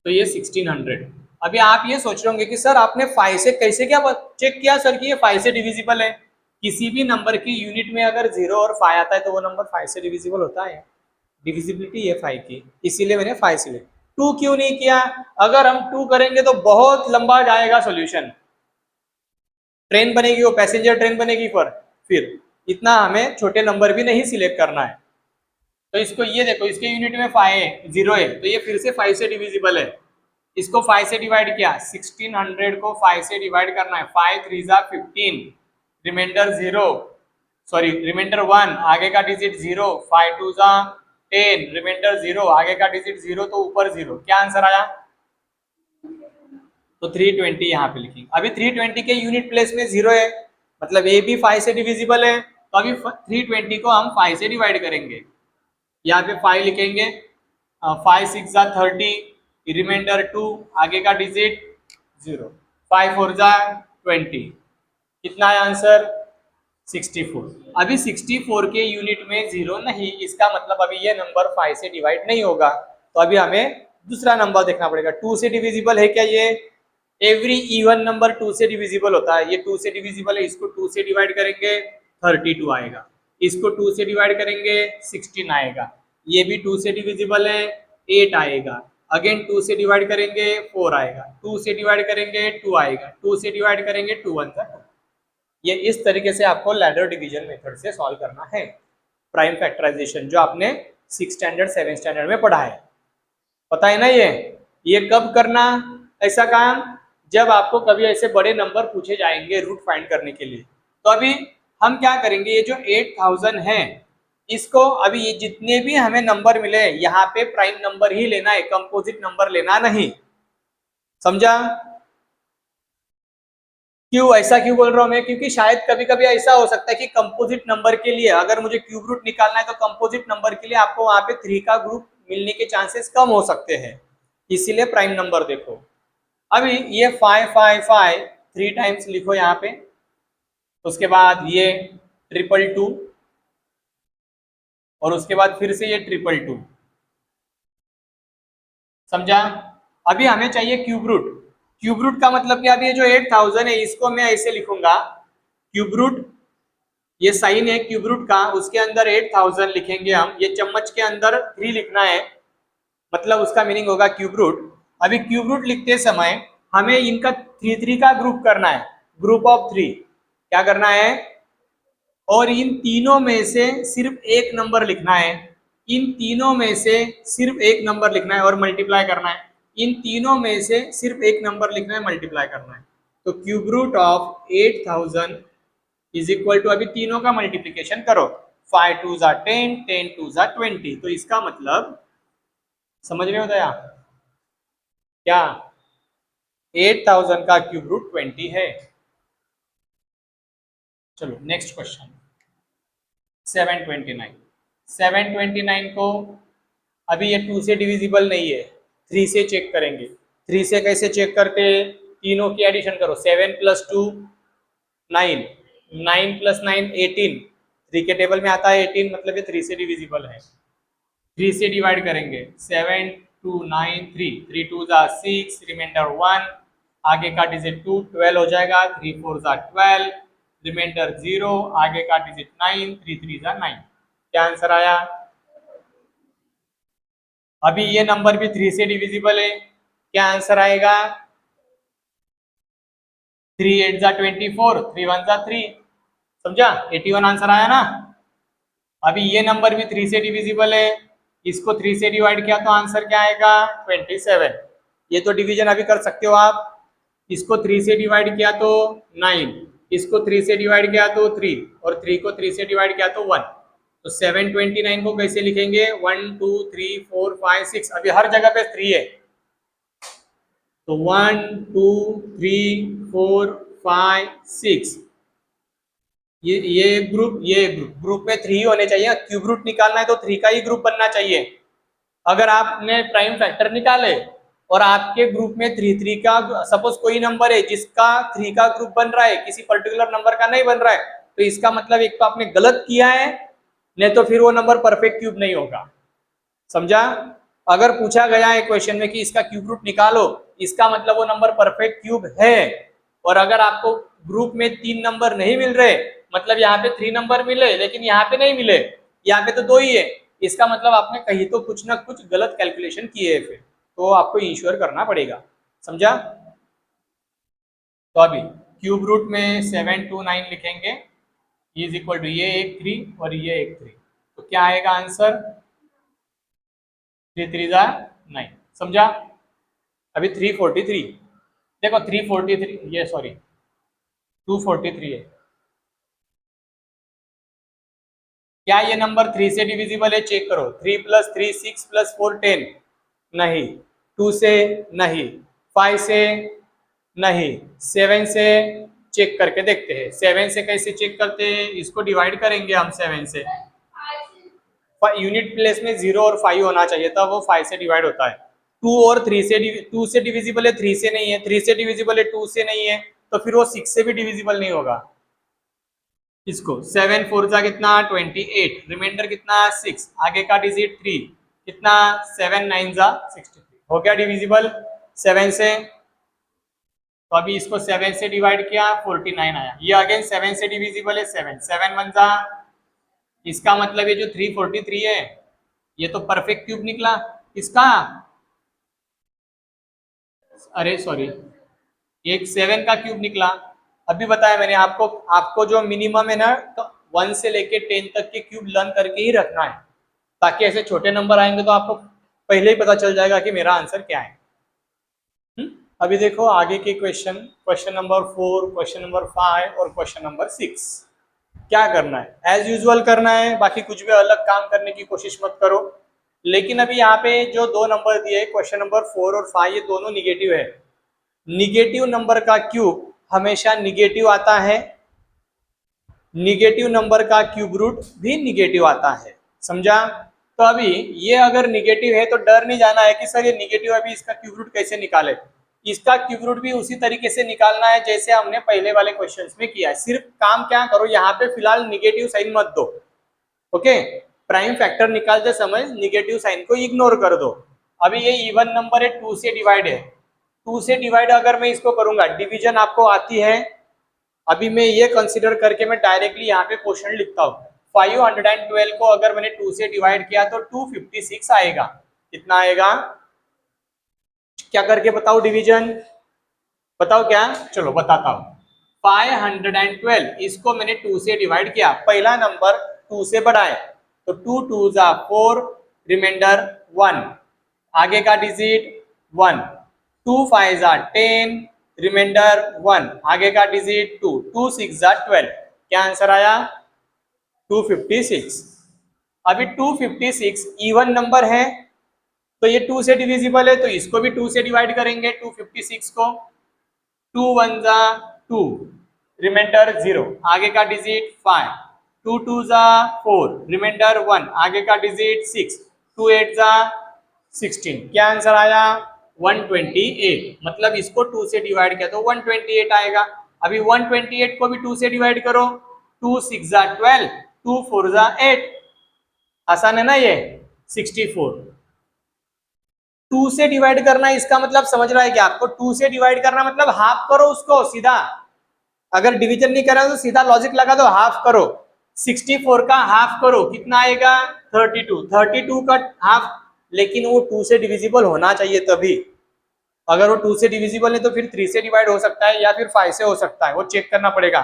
तो ये 1600। अभी आप ये सोच रहे होंगे कि सर आपने 5 से कैसे क्या चेक किया सर कि ये 5 से डिविजिबल है। किसी भी नंबर की यूनिट में अगर 0 और 5 आता है तो वो नंबर 5 से डिविजिबल होता है, डिविजिबिलिटी है 5 की, इसीलिए मैंने 5 से लिया। 2 क्यों नहीं किया, अगर हम 2 करेंगे तो बहुत लंबा जाएगा सॉल्यूशन, ट्रेन बनेगी, वो पैसेंजर ट्रेन बनेगी, पर फिर इतना हमें छोटे नंबर भी नहीं सिलेक्ट करना है। तो इसको ये देखो, इसके यूनिट में 5 है, 0 है, तो ये फिर से 5 से डिविजिबल है। इसको 5 से डिवाइड किया, 1600 को 5 से डिवाइड करना है, 5 3 जा 15, रिमाइंडर 0, सॉरी रिमाइंडर 1, आगे का डिजिट 0, 5 2 जा 10, रिमाइंडर 0, आगे का डिजिट 0 तो ऊपर 0, क्या आंसर आया, तो 320 यहाँ पे लिखेंगे। अभी 320 के यूनिट प्लेस में 0 है, मतलब ये भी 5 से डिविजिबल है, तो अभी 320 को हम 5 से डिवाइड करेंगे, यहाँ पे 5 लिखेंगे, 5 6 जा 30, रिमाइंडर 2, आगे का डिजिट 0, 5 4 जा 20, कितना है आंसर 64। अभी 64 के यूनिट में 0 नहीं, इसका मतलब अभी ये नंबर 5 से डिवाइड नहीं होगा, तो अभी हमें दूसरा नंबर देखना पड़ेगा। 2 से डिविजिबल है क्या, ये एवरी इवन नंबर 2 से डिविजिबल होता है, ये 2 से डिविजिबल है, इसको 2 से डिवाइड करेंगे 32 आएगा, इसको 2 से डिवाइड करेंगे 16 आएगा, ये भी 2 से डिविजिबल है 8 आएगा, अगेन 2 से डिवाइड करेंगे 4 आएगा, 2 से डिवाइड करेंगे 2 आएगा, 2 से डिवाइड करेंगे 2 1 का 2। ये इस तरीके से आपको लैडर डिवीजन मेथड से सॉल्व करना है प्राइम फैक्टराइजेशन, जो आपने 6 स्टैंडर्ड 7 स्टैंडर्ड में पढ़ा है, पता है ना। ये कब करना ऐसा काम, जब आपको कभी ऐसे बड़े नंबर पूछे जाएंगे रूट फाइंड करने के लिए। तो अभी हम क्या करेंगे, ये जो 8000 है इसको अभी ये जितने भी हमें नंबर मिले यहाँ पे प्राइम नंबर ही लेना है, कंपोजिट नंबर लेना नहीं, समझा। क्यों ऐसा क्यों बोल रहा हूं मैं, क्योंकि शायद कभी कभी ऐसा हो सकता है कि कंपोजिट नंबर के लिए अगर मुझे क्यूब रूट निकालना है तो कंपोजिट नंबर के लिए आपको वहां पे 3 का ग्रुप मिलने के चांसेस कम हो सकते हैं, इसीलिए प्राइम नंबर देखो। अभी ये 555 3 टाइम्स लिखो यहाँ पे, उसके बाद ये 222 और उसके बाद फिर से ये 222, समझा। अभी हमें चाहिए क्यूब रूट। क्यूब रूट का मतलब कि अभी ये जो 8000 है इसको मैं ऐसे लिखूंगा, क्यूब रूट, ये साइन है क्यूब रूट का, उसके अंदर 8000 लिखेंगे हम, ये चम्मच के अंदर 3 लिखना है, मतलब उसका मीनिंग होगा क्यूब रूट। अभी क्यूब रूट लिखते समय हमें इनका 3 का ग्रुप करना है, ग्रुप ऑफ 3, क्या करना है, और इन तीनों में से सिर्फ एक नंबर लिखना है, इन तीनों में से सिर्फ एक नंबर लिखना है और मल्टीप्लाई करना है, इन तीनों में से सिर्फ एक नंबर लिखना है, मल्टीप्लाई करना है। तो cube root of 8000 is equal to, अभी तीनों का मल्टीप्लीकेशन करो, 5 2 जा 10, 10 2 जा 20, तो इसका मतलब समझ रहे हो दया क्या, 8000 का क्यूब रूट 20 है। चलो नेक्स्ट क्वेश्चन 729। 729 को अभी ये 2 से डिविजिबल नहीं है, 3 से चेक करेंगे। 3 से कैसे चेक करते हैं, तीनों की एडिशन करो, 7 + 2 9, 9 + 9 18, 3 के टेबल में आता है 18, मतलब ये 3 से डिविजिबल है। 3 से डिवाइड करेंगे, 7 2 9 3, 3 2 जा 6, रिमाइंडर 1, आगे का डिजिट 2, 12 हो जाएगा, 3 4 जा 12, रिमाइंडर 0, आगे का डिजिट 9, 3 3 जा 9। क्या आंसर आया। अभी ये नंबर भी 3 से डिविजिबल है, क्या आंसर आएगा, 3 8 जा 24, 3 1 जा 3, समझा, 81 आंसर आया ना। अभी ये नंबर भी 3 से डिविजिबल है, इसको 3 से डिवाइड किया तो आंसर क्या आएगा, 27। ये तो डिवीजन अभी कर सकते हो आप, इसको 3 से डिवाइड किया तो 9, इसको 3 से डिवाइड किया तो 3, और 3 को 3 से डिवाइड किया तो 1। तो 729 को कैसे लिखेंगे, 1 2 3 4 5 6, अभी हर जगह पे 3 है, तो 1 2 3 4 5 6, ये ग्रुप में 3 होने चाहिए। क्यूब रूट निकालना है तो 3 का ही ग्रुप बनना चाहिए। अगर आपने प्राइम फैक्टर निकाले और आपके ग्रुप में 3 का, सपोज कोई नंबर है जिसका 3 का ग्रुप बन रहा है, किसी पर्टिकुलर नंबर का नहीं बन रहा है, तो इसका मतलब एक तो आपने गलत किया है, नहीं तो फिर वो नंबर परफेक्ट क्यूब नहीं होगा, समझा। अगर पूछा गया है क्वेश्चन में कि इसका क्यूब रूट निकालो, इसका मतलब वो नंबर परफेक्ट क्यूब है। और अगर आपको ग्रुप में 3 नंबर नहीं मिल रहे, मतलब यहाँ पे 3 नंबर मिले लेकिन यहाँ पे नहीं मिले, यहाँ पे तो 2 ही है, इसका मतलब आपने कहीं तो कुछ ना कुछ गलत कैलकुलेशन किए है, फिर तो आपको इंश्योर करना पड़ेगा, समझा। तो अभी क्यूब रूट में 729 लिखेंगे, इज इक्वल टू ये एक 3 और ये एक 3, तो क्या आएगा आंसर, 3 3 जा 9, समझा। अभी 343, देखो 343, ये सॉरी 243 है, क्या ये नंबर 3 से डिविजिबल है, चेक करो, 3 + 3 6 + 4 10, नहीं, 2 से नहीं, 5 से नहीं, 7 से चेक करके देखते हैं। 7 से कैसे चेक करते हैं, इसको डिवाइड करेंगे हम 7 से, यूनिट प्लेस में 0 और 5 होना चाहिए, तब वो 5 से डिवाइड होता है। 2 और 3 से 2 से डिविजिबल है, 3 से नहीं है, 3 से डिविजिबल है, 2 से नहीं है, तो फिर वो 6 से भी डिविजिबल नहीं होगा। इसको 7 4 जा कितना 28, रिमाइंडर कितना 6, आगे का डिजिट 3, कितना 7 9 जा 63, हो गया डिविजिबल 7 से। तो अभी इसको 7 से डिवाइड किया 49 आया, ये अगेन 7 से डिविजिबल है, 7 7 1 जा, इसका मतलब ये जो 343 है ये तो परफेक्ट क्यूब निकला इसका, अरे सॉरी, एक 7 का क्यूब निकला। अभी बताया मैंने आपको, आपको जो मिनिमम है ना, तो 1 से लेके 10 तक के क्यूब लर्न करके ही रखना है, ताकि ऐसे छोटे नंबर आएंगे तो आपको पहले ही पता चल जाएगा कि मेरा आंसर क्या है। अभी देखो आगे के question, question number 4, question number 5 और क्वेश्चन नंबर 6। क्या करना है, एज यूजुअल करना है, बाकी कुछ भी अलग काम करने की कोशिश मत करो। लेकिन अभी यहाँ पे जो 2 नंबर दिए, क्वेश्चन नंबर 4 और 5, ये दोनों निगेटिव है। निगेटिव नंबर का क्यूब हमेशा निगेटिव आता है, निगेटिव नंबर का क्यूब रूट भी निगेटिव आता है, समझा। तो अभी ये अगर निगेटिव है तो डर नहीं जाना है कि सर ये निगेटिव है, अभी इसका क्यूब रूट कैसे निकाले। इसका क्यूब रूट भी उसी तरीके से निकालना है जैसे हमने पहले वाले क्वेश्चंस में किया है। सिर्फ काम क्या करो, यहाँ पे फिलहाल निगेटिव साइन मत दो, ओके। प्राइम फैक्टर निकालते समय निगेटिव साइन को इग्नोर कर दो। अभी ये इवन नंबर है, 2 से डिवाइड है, 2 से डिवाइड अगर मैं इसको करूंगा, डिवीजन आपको आती है। अभी मैं ये कंसीडर करके मैं डायरेक्टली यहाँ पे क्वेश्चन लिखता हूँ। 512 को अगर मैंने 2 से डिवाइड किया तो 256 आएगा। कितना आएगा, क्या करके बताओ डिवीजन, बताओ क्या, चलो बताता हूँ। 512 इसको मैंने 2 से डिवाइड किया, पहला नंबर 2 से बड़ा है तो 2 2 जा 4, रिमाइंडर 1, आगे का डिजिट 1, 2 5 जा 10, रिमाइंडर 1, आगे का डिजिट 2, 2 6 जा 12, क्या आंसर आया 256। अभी 256 इवन नंबर है तो ये 2 से डिविजिबल है तो इसको भी 2 से डिवाइड करेंगे 256 को, 2 1 जा 2, रिमाइंडर 0, आगे का डिजिट 5, 2 2 जा 4, रिमाइंडर 1, आगे का डिजिट 6, 2 8 जा 16, क्या आंसर आया 128। मतलब इसको 2 से डिवाइड किया तो 128 आएगा। अभी 128 को भी 2 से डिवाइड करो, 2 6 जा 12, 2 4 जा 8, आसान है ना ये 64। 2 से डिवाइड करना इसका मतलब समझ रहा है क्या आपको, 2 से डिवाइड करना मतलब हाफ करो उसको सीधा, अगर डिवीजन नहीं करा तो सीधा लॉजिक लगा दो, हाफ करो। 64 का हाफ करो, कितना आएगा 32, 32 का हाफ, लेकिन वो 2 से डिविजिबल होना चाहिए तभी, अगर वो 2 से डिविजिबल है तो फिर 3 से डिवाइड हो सकता है या फिर 5 से हो सकता है, वो चेक करना पड़ेगा।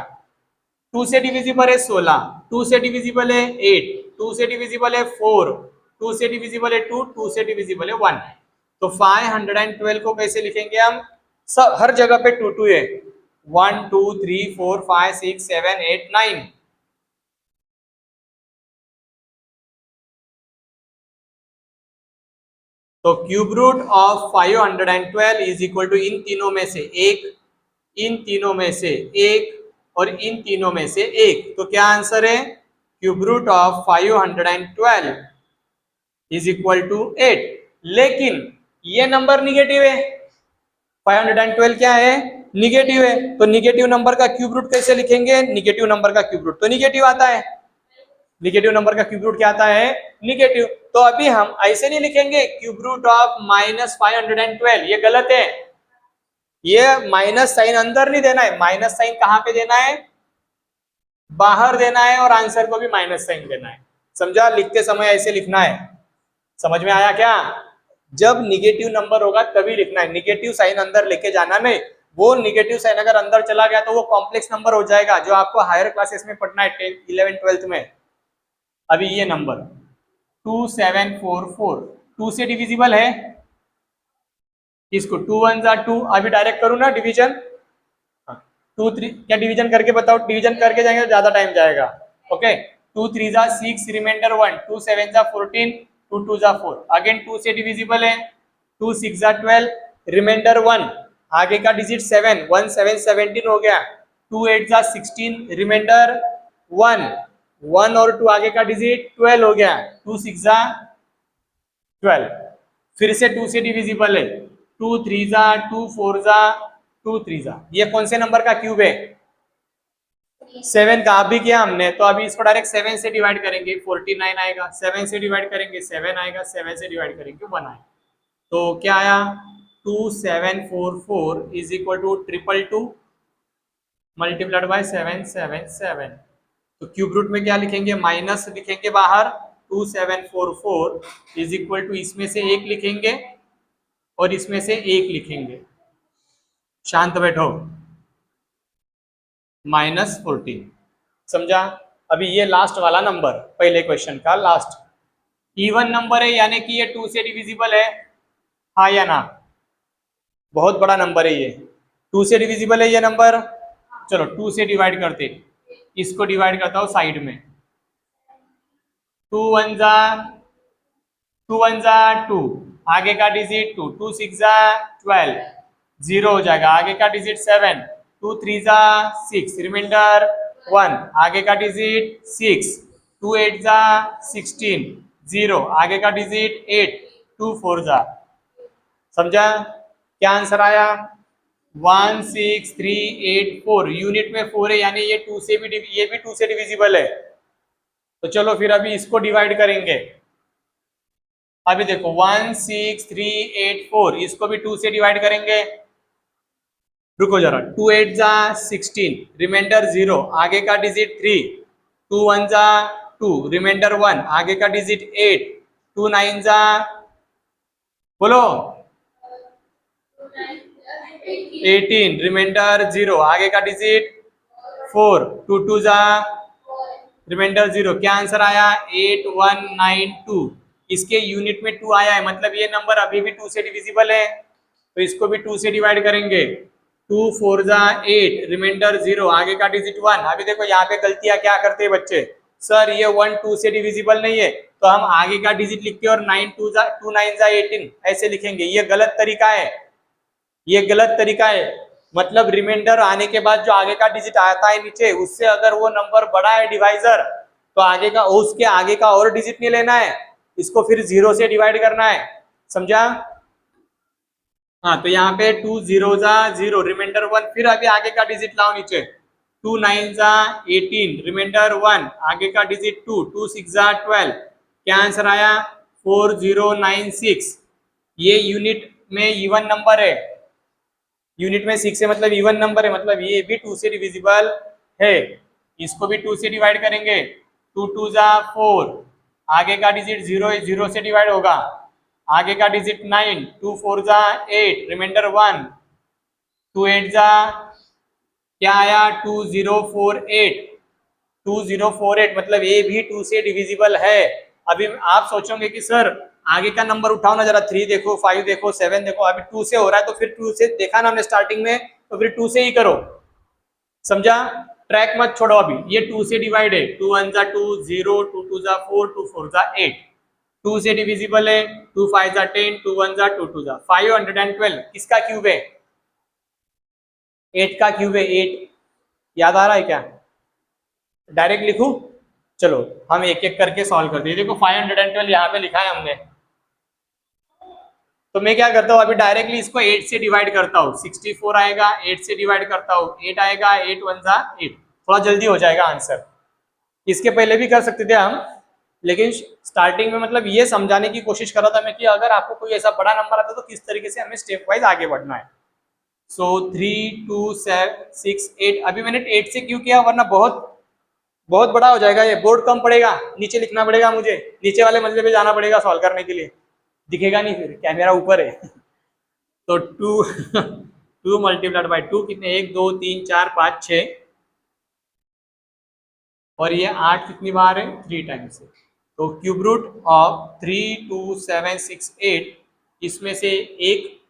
2 से डिविजिबल है 16, 2 से डिविजिबल है 8, 2 से डिविजिबल है 4, 2 से डिविजिबल है 2, 2 से डिविजिबल है 1। तो 512 को कैसे लिखेंगे हम, सब हर जगह पे 2 2 है, 1 2 3 4 5 6 7 8 9। तो cube root of 512 is equal to इन तीनों में से एक, इन तीनों में से एक और इन तीनों में से एक। तो क्या आंसर है, cube root of 512 is equal to 8। लेकिन ये नंबर निगेटिव है, 512 क्या है, निगेटिव है, तो निगेटिव नंबर का क्यूब रूट कैसे लिखेंगे, निगेटिव नंबर का क्यूब रूट तो निगेटिव आता है, निगेटिव नंबर का क्यूब रूट क्या आता है, निगेटिव। तो अभी हम ऐसे नहीं लिखेंगे क्यूब रूट ऑफ -512, ये गलत है, ये माइनस साइन अंदर नहीं देना है, माइनस साइन कहां पे देना है, बाहर देना है, और आंसर को भी माइनस साइन देना है, समझा, लिखते समय ऐसे लिखना है, समझ में आया क्या। जब निगेटिव नंबर होगा तभी लिखना है, निगेटिव साइन अंदर लेके जाना नहीं, वो निगेटिव साइन अगर अंदर चला गया तो वो कॉम्प्लेक्स नंबर हो जाएगा जो आपको हायर क्लासेस में पढ़ना है 10th 11th 12th में। अभी ये नंबर 2744 2 से डिविजिबल है, इसको 2 1 जा 2, अभी डायरेक्ट करूँ ना डिवीजन, 2 3 क्या डिवीजन करके बताओ, डिवीजन करके जाएंगे तो ज्यादा टाइम जाएगा, ओके। 2 3 जा 6, रिमाइंडर 1, 2 7 जा 14, 2 2 जा 4, अगेन 2 से डिविजिबल है, 2 6 जा 12, रिमाइंडर 1, आगे का डिजिट 7, 1 7 17 हो गया, 2 8 जा 16, रिमाइंडर 1, 1 और 2 आगे का डिजिट 12 हो गया, 2 6 जा 12, फिर से 2 से डिविजिबल है, 2 3 जा 2, 4 जा 2, 3 जा, ये कौन से नंबर का क्यूब है, 7 का। अभी किया हमने तो अभी इसको डायरेक्ट 7 से डिवाइड करेंगे 49 आएगा, 7 से डिवाइड करेंगे 7 आएगा, 7 से डिवाइड करेंगे 1 आएगा, तो क्या आया 2744 is equal to 222 multiplied by 777। तो क्यूब रूट में क्या लिखेंगे, माइनस लिखेंगे बाहर, 2744 इज इक्वल टू इसमें से एक लिखेंगे और इसमें से एक लिखेंगे, शांत बैठो, -14, समझा। अभी ये लास्ट वाला नंबर पहले क्वेश्चन का लास्ट इवन नंबर है, यानी कि ये 2 से डिविजिबल है, हाँ या ना, बहुत बड़ा नंबर है ये, 2 से डिविजिबल है ये नंबर। चलो 2 से डिवाइड करते, इसको डिवाइड करता हूँ साइड में, 2 1 जा 2, आगे का डिजिट 2, 2 6 जा 12, 0 हो जाएगा, आगे का डिजिट 7, 2 3 जा 6, रिमाइंडर 1, आगे का डिजिट 6, 2 8 जा 16, 0, आगे का डिजिट 8, 2 4 जा, समझा। क्या आंसर आया 16384। यूनिट में 4 है यानी ये 2 से भी ये भी 2 से डिविजिबल है। तो चलो फिर अभी इसको डिवाइड करेंगे। अभी देखो 16384 इसको भी 2 से डिवाइड करेंगे। रुको जरा, 2 8 जा 16, रिमाइंडर 0, आगे का डिजिट 3, 2 1 जा 2, रिमाइंडर 1, आगे का डिजिट 8, 2 9 जा बोलो 18, रिमाइंडर 0, आगे का डिजिट 4, 2 2 जा रिमाइंडर 0। क्या आंसर आया 8192। इसके यूनिट में 2 आया है, मतलब ये नंबर अभी भी 2 से डिविजिबल है। तो इसको भी 2 से डिवाइड करेंगे। 2 4 जा 8, रिमाइंडर 0, आगे का डिजिट 1। अभी देखो यहाँ पे गलतियां क्या करते हैं बच्चे, सर ये 1 2 से डिविजिबल नहीं है तो हम आगे का डिजिट लिख के और 9 2 9 जा 18 ऐसे लिखेंगे। ये गलत तरीका है, ये गलत तरीका है। मतलब रिमाइंडर आने के बाद जो आगे का डिजिट आता है नीचे, उससे अगर वो नंबर बड़ा है डिवाइजर, तो आगे का उसके आगे का और डिजिट नहीं लेना है, इसको फिर 0 से डिवाइड करना है। समझा? हाँ, तो यहाँ पे 2 0 जा 0, रिमाइंडर 1, फिर अभी आगे का डिजिट लाओ नीचे। 2 9 जा 18, रिमाइंडर 1, आगे का डिजिट 2, 2 6 जा 12। क्या आंसर आया 4096। ये यूनिट में इवन नंबर है, यूनिट में 6 है मतलब इवन नंबर है, मतलब ये भी 2 से डिविजिबल है। इसको भी 2 से डिवाइड करेंगे। 2 2 जा 4, आगे का डिजिट 0 है, 0 से डिवाइड होगा। आगे का डिजिट 9, 2 4 जा 8, रिमाइंडर 1, 2 8 जा क्या आया 2048, 2048 मतलब ये भी 2 से डिविजिबल है। अभी आप सोचोगे कि सर आगे का नंबर उठाओ ना जरा, 3 देखो 5 देखो 7 देखो, अभी 2 से हो रहा है तो फिर 2 से देखा ना हमने स्टार्टिंग में, तो फिर 2 से ही करो। समझा? ट्रैक मत छोड़ो। अभी ये 2 से डिवाइड है, 2 1 जा 2 0, 2 2 जा 4, 2 4 जा 8, 2 से डिविजिबल है। 2 5 जा 10, 2 1 जा 2 2 जा 512। किसका क्यूब है? 8 का क्यूब है। 8 याद आ रहा है क्या? डायरेक्ट लिखूं? चलो हम एक एक करके सॉल्व करते हैं। देखो 512 यहाँ पे लिखा है हमने, तो मैं क्या करता हूँ अभी डायरेक्टली इसको 8 से डिवाइड करता हूँ। 64 आएगा, 8 से डिवाइड करता हूँ, 8 आएगा, 8 1 जा 8, थोड़ा जल्दी हो जाएगा आंसर। इसके पहले भी कर सकते थे हम, लेकिन स्टार्टिंग में मतलब ये समझाने की कोशिश कर रहा था मैं कि अगर आपको कोई ऐसा बड़ा नंबर आता है तो किस तरीके से हमें स्टेप वाइज आगे बढ़ना है। सो 3 2 7 6 8, अभी मैंने 8 से क्यों किया, वरना बहुत बड़ा हो जाएगा, ये बोर्ड कम पड़ेगा, नीचे लिखना पड़ेगा, मुझे नीचे वाले मंजिल पे जाना पड़ेगा सॉल्व करने के लिए, दिखेगा नहीं, फिर कैमरा ऊपर है। तो 2 2 मल्टीप्लाइड बाई 2 कितने, 1 2 3 4 5 6, और ये 8 कितनी बार है, 3 टाइम्स है। तो क्यूब रूट ऑफ 3 2 7 6 8, इसमें से एक,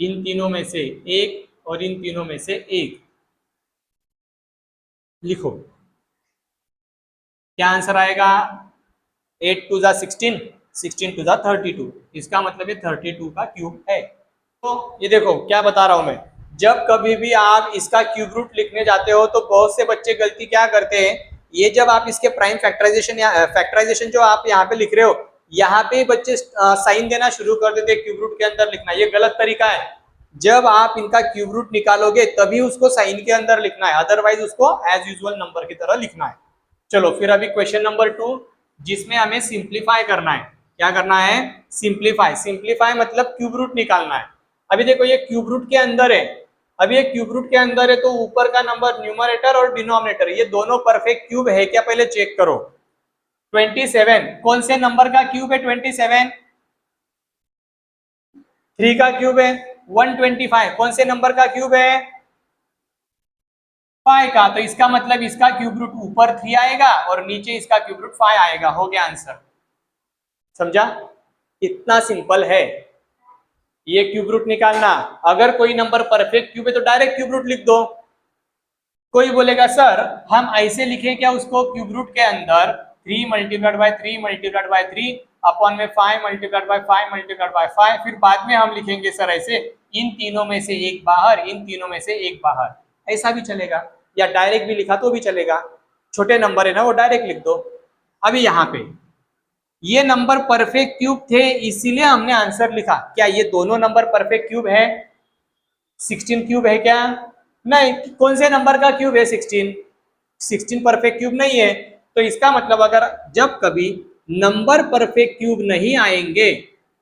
इन तीनों में से एक, और इन तीनों में से एक लिखो। क्या आंसर आएगा 8 2 जा 16, 16 2 जा 32, इसका मतलब ये 32 का क्यूब है। तो ये देखो क्या बता रहा हूं मैं, जब कभी भी आप इसका क्यूब रूट लिखने जाते हो तो बहुत से बच्चे गलती क्या करते हैं, ये जब आप इसके प्राइम फैक्टराइजेशन या फैक्टराइजेशन जो आप यहाँ पे लिख रहे हो, यहाँ पे बच्चे साइन देना शुरू कर देते हैं क्यूब रूट के अंदर लिखना। ये गलत तरीका है। जब आप इनका क्यूब रूट निकालोगे तभी उसको साइन के अंदर लिखना है, अदरवाइज उसको एज यूजुअल नंबर की तरह लिखना है। चलो फिर अभी क्वेश्चन नंबर 2, जिसमें हमें सिंप्लीफाई करना है। क्या करना है? सिंप्लीफाई। सिंप्लीफाई मतलब क्यूब रूट निकालना है। अभी देखो ये क्यूब रूट के अंदर है, अभी ये क्यूब रूट के अंदर है तो ऊपर का नंबर न्यूमरेटर और डिनोमिनेटर ये दोनों परफेक्ट क्यूब है क्या, पहले चेक करो। 27 कौन से नंबर का क्यूब है? 27 3 का क्यूब है। 125 कौन से नंबर का क्यूब है? 5 का। तो इसका मतलब इसका क्यूब रूट ऊपर 3 आएगा और नीचे इसका क्यूब रूट 5 आएगा। हो गया आंसर। समझा? इतना सिंपल है ये क्यूब रूट निकालना। अगर कोई नंबर परफेक्ट क्यूब है तो डायरेक्ट क्यूब रूट लिख दो। कोई बोलेगा सर हम ऐसे लिखें क्या उसको, क्यूब रूट के अंदर 3 multiplied by 3 multiplied by 3 upon में 5 मल्टीप्लाइड बाय 5 मल्टीप्लाइड बाय 5, फिर बाद में हम लिखेंगे सर ऐसे इन तीनों में से एक बाहर, इन तीनों में से एक बाहर, ऐसा भी चलेगा, या डायरेक्ट भी लिखा तो भी चलेगा। छोटे नंबर है ना, वो डायरेक्ट लिख दो। अभी यहाँ पे ये नंबर परफेक्ट क्यूब थे इसीलिए हमने आंसर लिखा। क्या ये दोनों नंबर परफेक्ट क्यूब है? 16 क्यूब है क्या? नहीं। कौन से नंबर का क्यूब है 16? 16 परफेक्ट क्यूब नहीं है। तो इसका मतलब अगर जब कभी नंबर परफेक्ट क्यूब नहीं आएंगे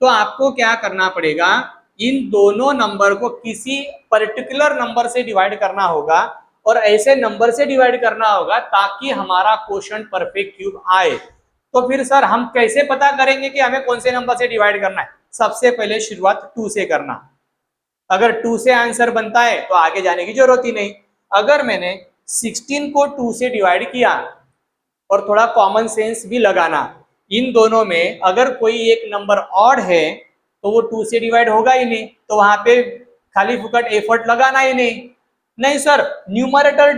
तो आपको क्या करना पड़ेगा, इन दोनों नंबर को किसी पर्टिकुलर नंबर से डिवाइड करना होगा और ऐसे नंबर से डिवाइड करना होगा ताकि हमारा क्वोशंट परफेक्ट क्यूब आए। तो फिर सर हम कैसे पता करेंगे कि हमें कौन से नंबर से डिवाइड करना है? सबसे पहले शुरुआत 2 से करना। अगर 2 से आंसर बनता है तो आगे जाने की जरूरत ही नहीं। अगर मैंने 16 को 2 से डिवाइड किया और थोड़ा कॉमन सेंस भी लगाना, इन दोनों में अगर कोई एक नंबर ऑड है तो वो 2 से डिवाइड होगा ही नहीं, तो वहां पे खाली फुकट एफर्ट लगाना ही नहीं। नहीं सर, न्यूमरेटर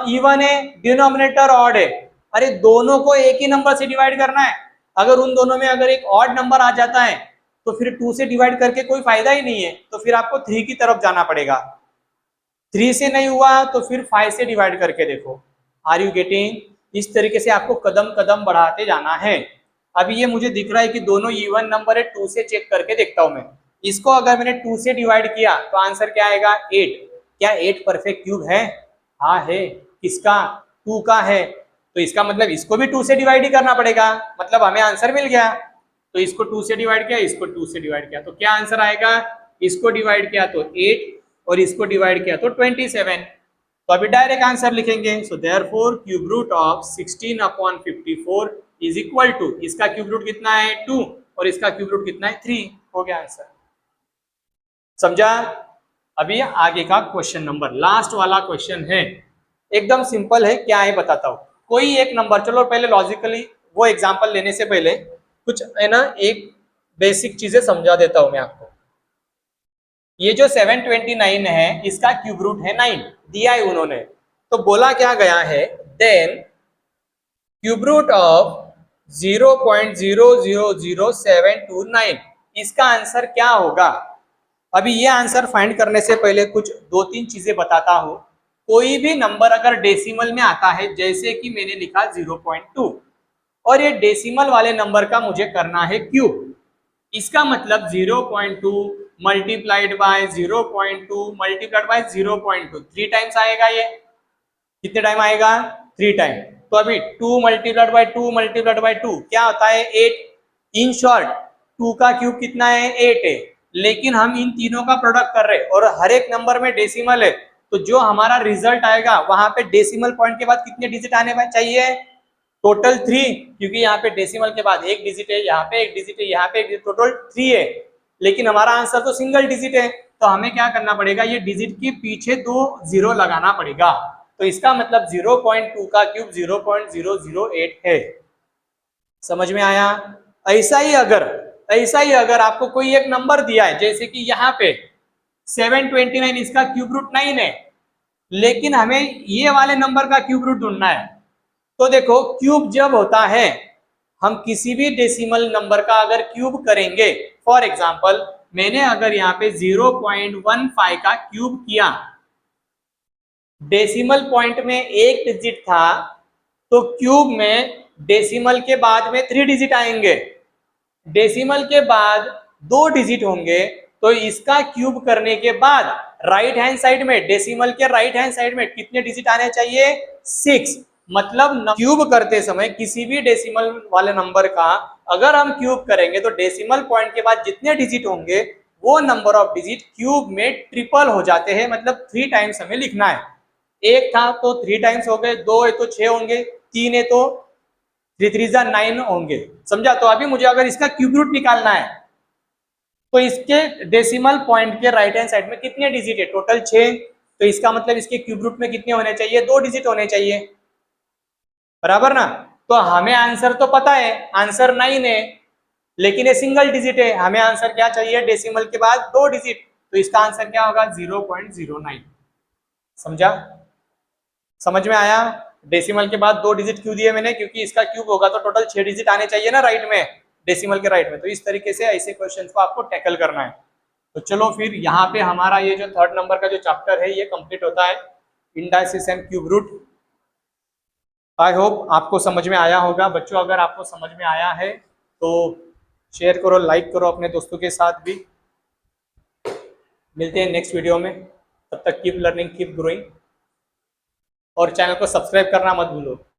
इवन है, डिनोमिनेटर ऑड है, अरे दोनों को एक ही नंबर से डिवाइड करना है। अगर उन दोनों में अगर एक ऑड नंबर आ जाता है तो फिर 2 से डिवाइड करके कोई फायदा ही नहीं है, तो फिर आपको 3 की तरफ जाना पड़ेगा। 3 से नहीं हुआ तो फिर 5 से डिवाइड करके देखो। Are you getting? इस तरीके से आपको कदम कदम बढ़ाते जाना है। अभी ये मुझे दिख रहा है कि दोनों इवन नंबर है, 2 से चेक करके देखता हूं मैं। इसको अगर मैंने 2 से डिवाइड किया तो आंसर क्या आएगा? 8। क्या 8 परफेक्ट क्यूब है? हाँ है। किसका? 2 का है। तो इसका मतलब इसको भी 2 से डिवाइड ही करना पड़ेगा, मतलब हमें आंसर मिल गया। तो इसको 2 से डिवाइड किया, इसको 2 से डिवाइड किया, तो क्या आंसर आएगा? इसको डिवाइड किया तो 8 और इसको डिवाइड किया तो 27। तो अभी डायरेक्ट आंसर लिखेंगे। So therefore cube root of 16 upon 54 is equal to, इसका क्यूब रूट कितना है? 2 और इसका क्यूब रूट कितना है? 3। हो गया आंसर। समझा? अभी आगे का क्वेश्चन नंबर, लास्ट वाला क्वेश्चन है, एकदम सिंपल है। क्या है बताता हूं। कोई एक नंबर, चलो पहले लॉजिकली वो एग्जांपल लेने से पहले कुछ है ना, एक बेसिक चीजें समझा देता हूं मैं आपको। ये जो 729 है इसका क्यूब रूट है 9, दिया है उन्होंने। तो बोला क्या गया है, देन क्यूब रूट ऑफ 0.000729, इसका आंसर क्या होगा? अभी ये आंसर फाइंड करने से पहले कुछ 2-3 चीजें बताता हूं। कोई भी नंबर अगर डेसिमल में आता है, जैसे कि मैंने लिखा 0.2, और ये डेसिमल वाले नंबर का मुझे करना है क्यूब, इसका मतलब 0.2 multiplied by 0.2 multiplied by 0.2, 3 times आएगा। ये कितने टाइम आएगा? 3 टाइम। तो अभी 2 मल्टीप्लाइड बाय 2 मल्टीप्लाइड बाय 2 क्या होता है? 8। इन शॉर्ट 2 का क्यूब कितना है? 8 है। लेकिन हम इन तीनों का प्रोडक्ट कर रहे हैं और हर एक नंबर में डेसिमल है, तो जो हमारा रिजल्ट आएगा वहां पे डेसिमल पॉइंट के बाद कितने डिजिट आने चाहिए? टोटल 3, क्योंकि यहाँ पे डेसिमल के बाद एक डिजिट है, यहाँ पे एक डिजिट है, यहाँ पे एक डिजिट, टोटल 3 है। लेकिन हमारा आंसर तो सिंगल डिजिट है, तो हमें क्या करना पड़ेगा? ये डिजिट के पीछे 2 जीरो लगाना पड़ेगा। तो इसका मतलब 0.2 का क्यूब 0.008 है। समझ में आया? ऐसा ही अगर आपको कोई एक नंबर दिया है, जैसे कि यहाँ पे 729, इसका क्यूब रूट 9 है, लेकिन हमें ये वाले नंबर का क्यूब रूट ढूंढना है। तो देखो, क्यूब जब होता है, हम किसी भी डेसिमल नंबर का अगर क्यूब करेंगे, फॉर एग्जांपल मैंने अगर यहाँ पे 0.15 का क्यूब किया, डेसिमल पॉइंट में एक डिजिट था, तो क्यूब में डेसिमल के बाद में 3 डिजिट आएंगे, डेसिमल के बाद 2 डिजिट होंगे, तो इसका क्यूब करने के बाद राइट हैंड साइड में, डेसिमल के राइट हैंड साइड में कितने डिजिट आने चाहिए? 6। मतलब क्यूब करते समय किसी भी डेसिमल वाले नंबर का अगर हम क्यूब करेंगे तो डेसिमल पॉइंट के बाद जितने डिजिट होंगे वो नंबर ऑफ डिजिट क्यूब में ट्रिपल हो जाते हैं, मतलब 3 टाइम्स हमें लिखना है। एक था तो 3 टाइम्स हो गए, 2 है तो 6 होंगे, 3 है तो 3 3 जा 9 होंगे। समझा? तो अभी मुझे अगर इसका क्यूब रूट निकालना है तो इसके डेसिमल पॉइंट के राइट हैंड साइड में कितने डिजिट है? टोटल 6। तो इसका मतलब इसके क्यूब रूट में कितने होने चाहिए? 2 डिजिट होने चाहिए, बराबर ना? तो हमें आंसर तो पता है, आंसर 9 है, लेकिन ये सिंगल डिजिट है, हमें आंसर क्या चाहिए? डेसिमल के बाद 2 डिजिट। तो इसका आंसर क्या होगा? 0.09। समझा? समझ में आया? डेसिमल के बाद 2 डिजिट क्यों दिए मैंने? क्योंकि इसका क्यूब होगा तो टोटल 6 डिजिट आने चाहिए ना राइट में, डेसिमल के राइट में। तो इस तरीके से ऐसे क्वेश्चंस को आपको टैकल करना है। तो चलो फिर यहाँ पे हमारा ये जो 3rd नंबर का जो चैप्टर है ये कंप्लीट होता है, indices and cube root. I hope आपको समझ में आया होगा बच्चों। अगर आपको समझ में आया है तो शेयर करो, लाइक करो अपने दोस्तों के साथ भी। मिलते हैं नेक्स्ट वीडियो में। तब तक कीप लर्निंग, कीप ग्रोइंग, और चैनल को सब्सक्राइब करना मत भूलो।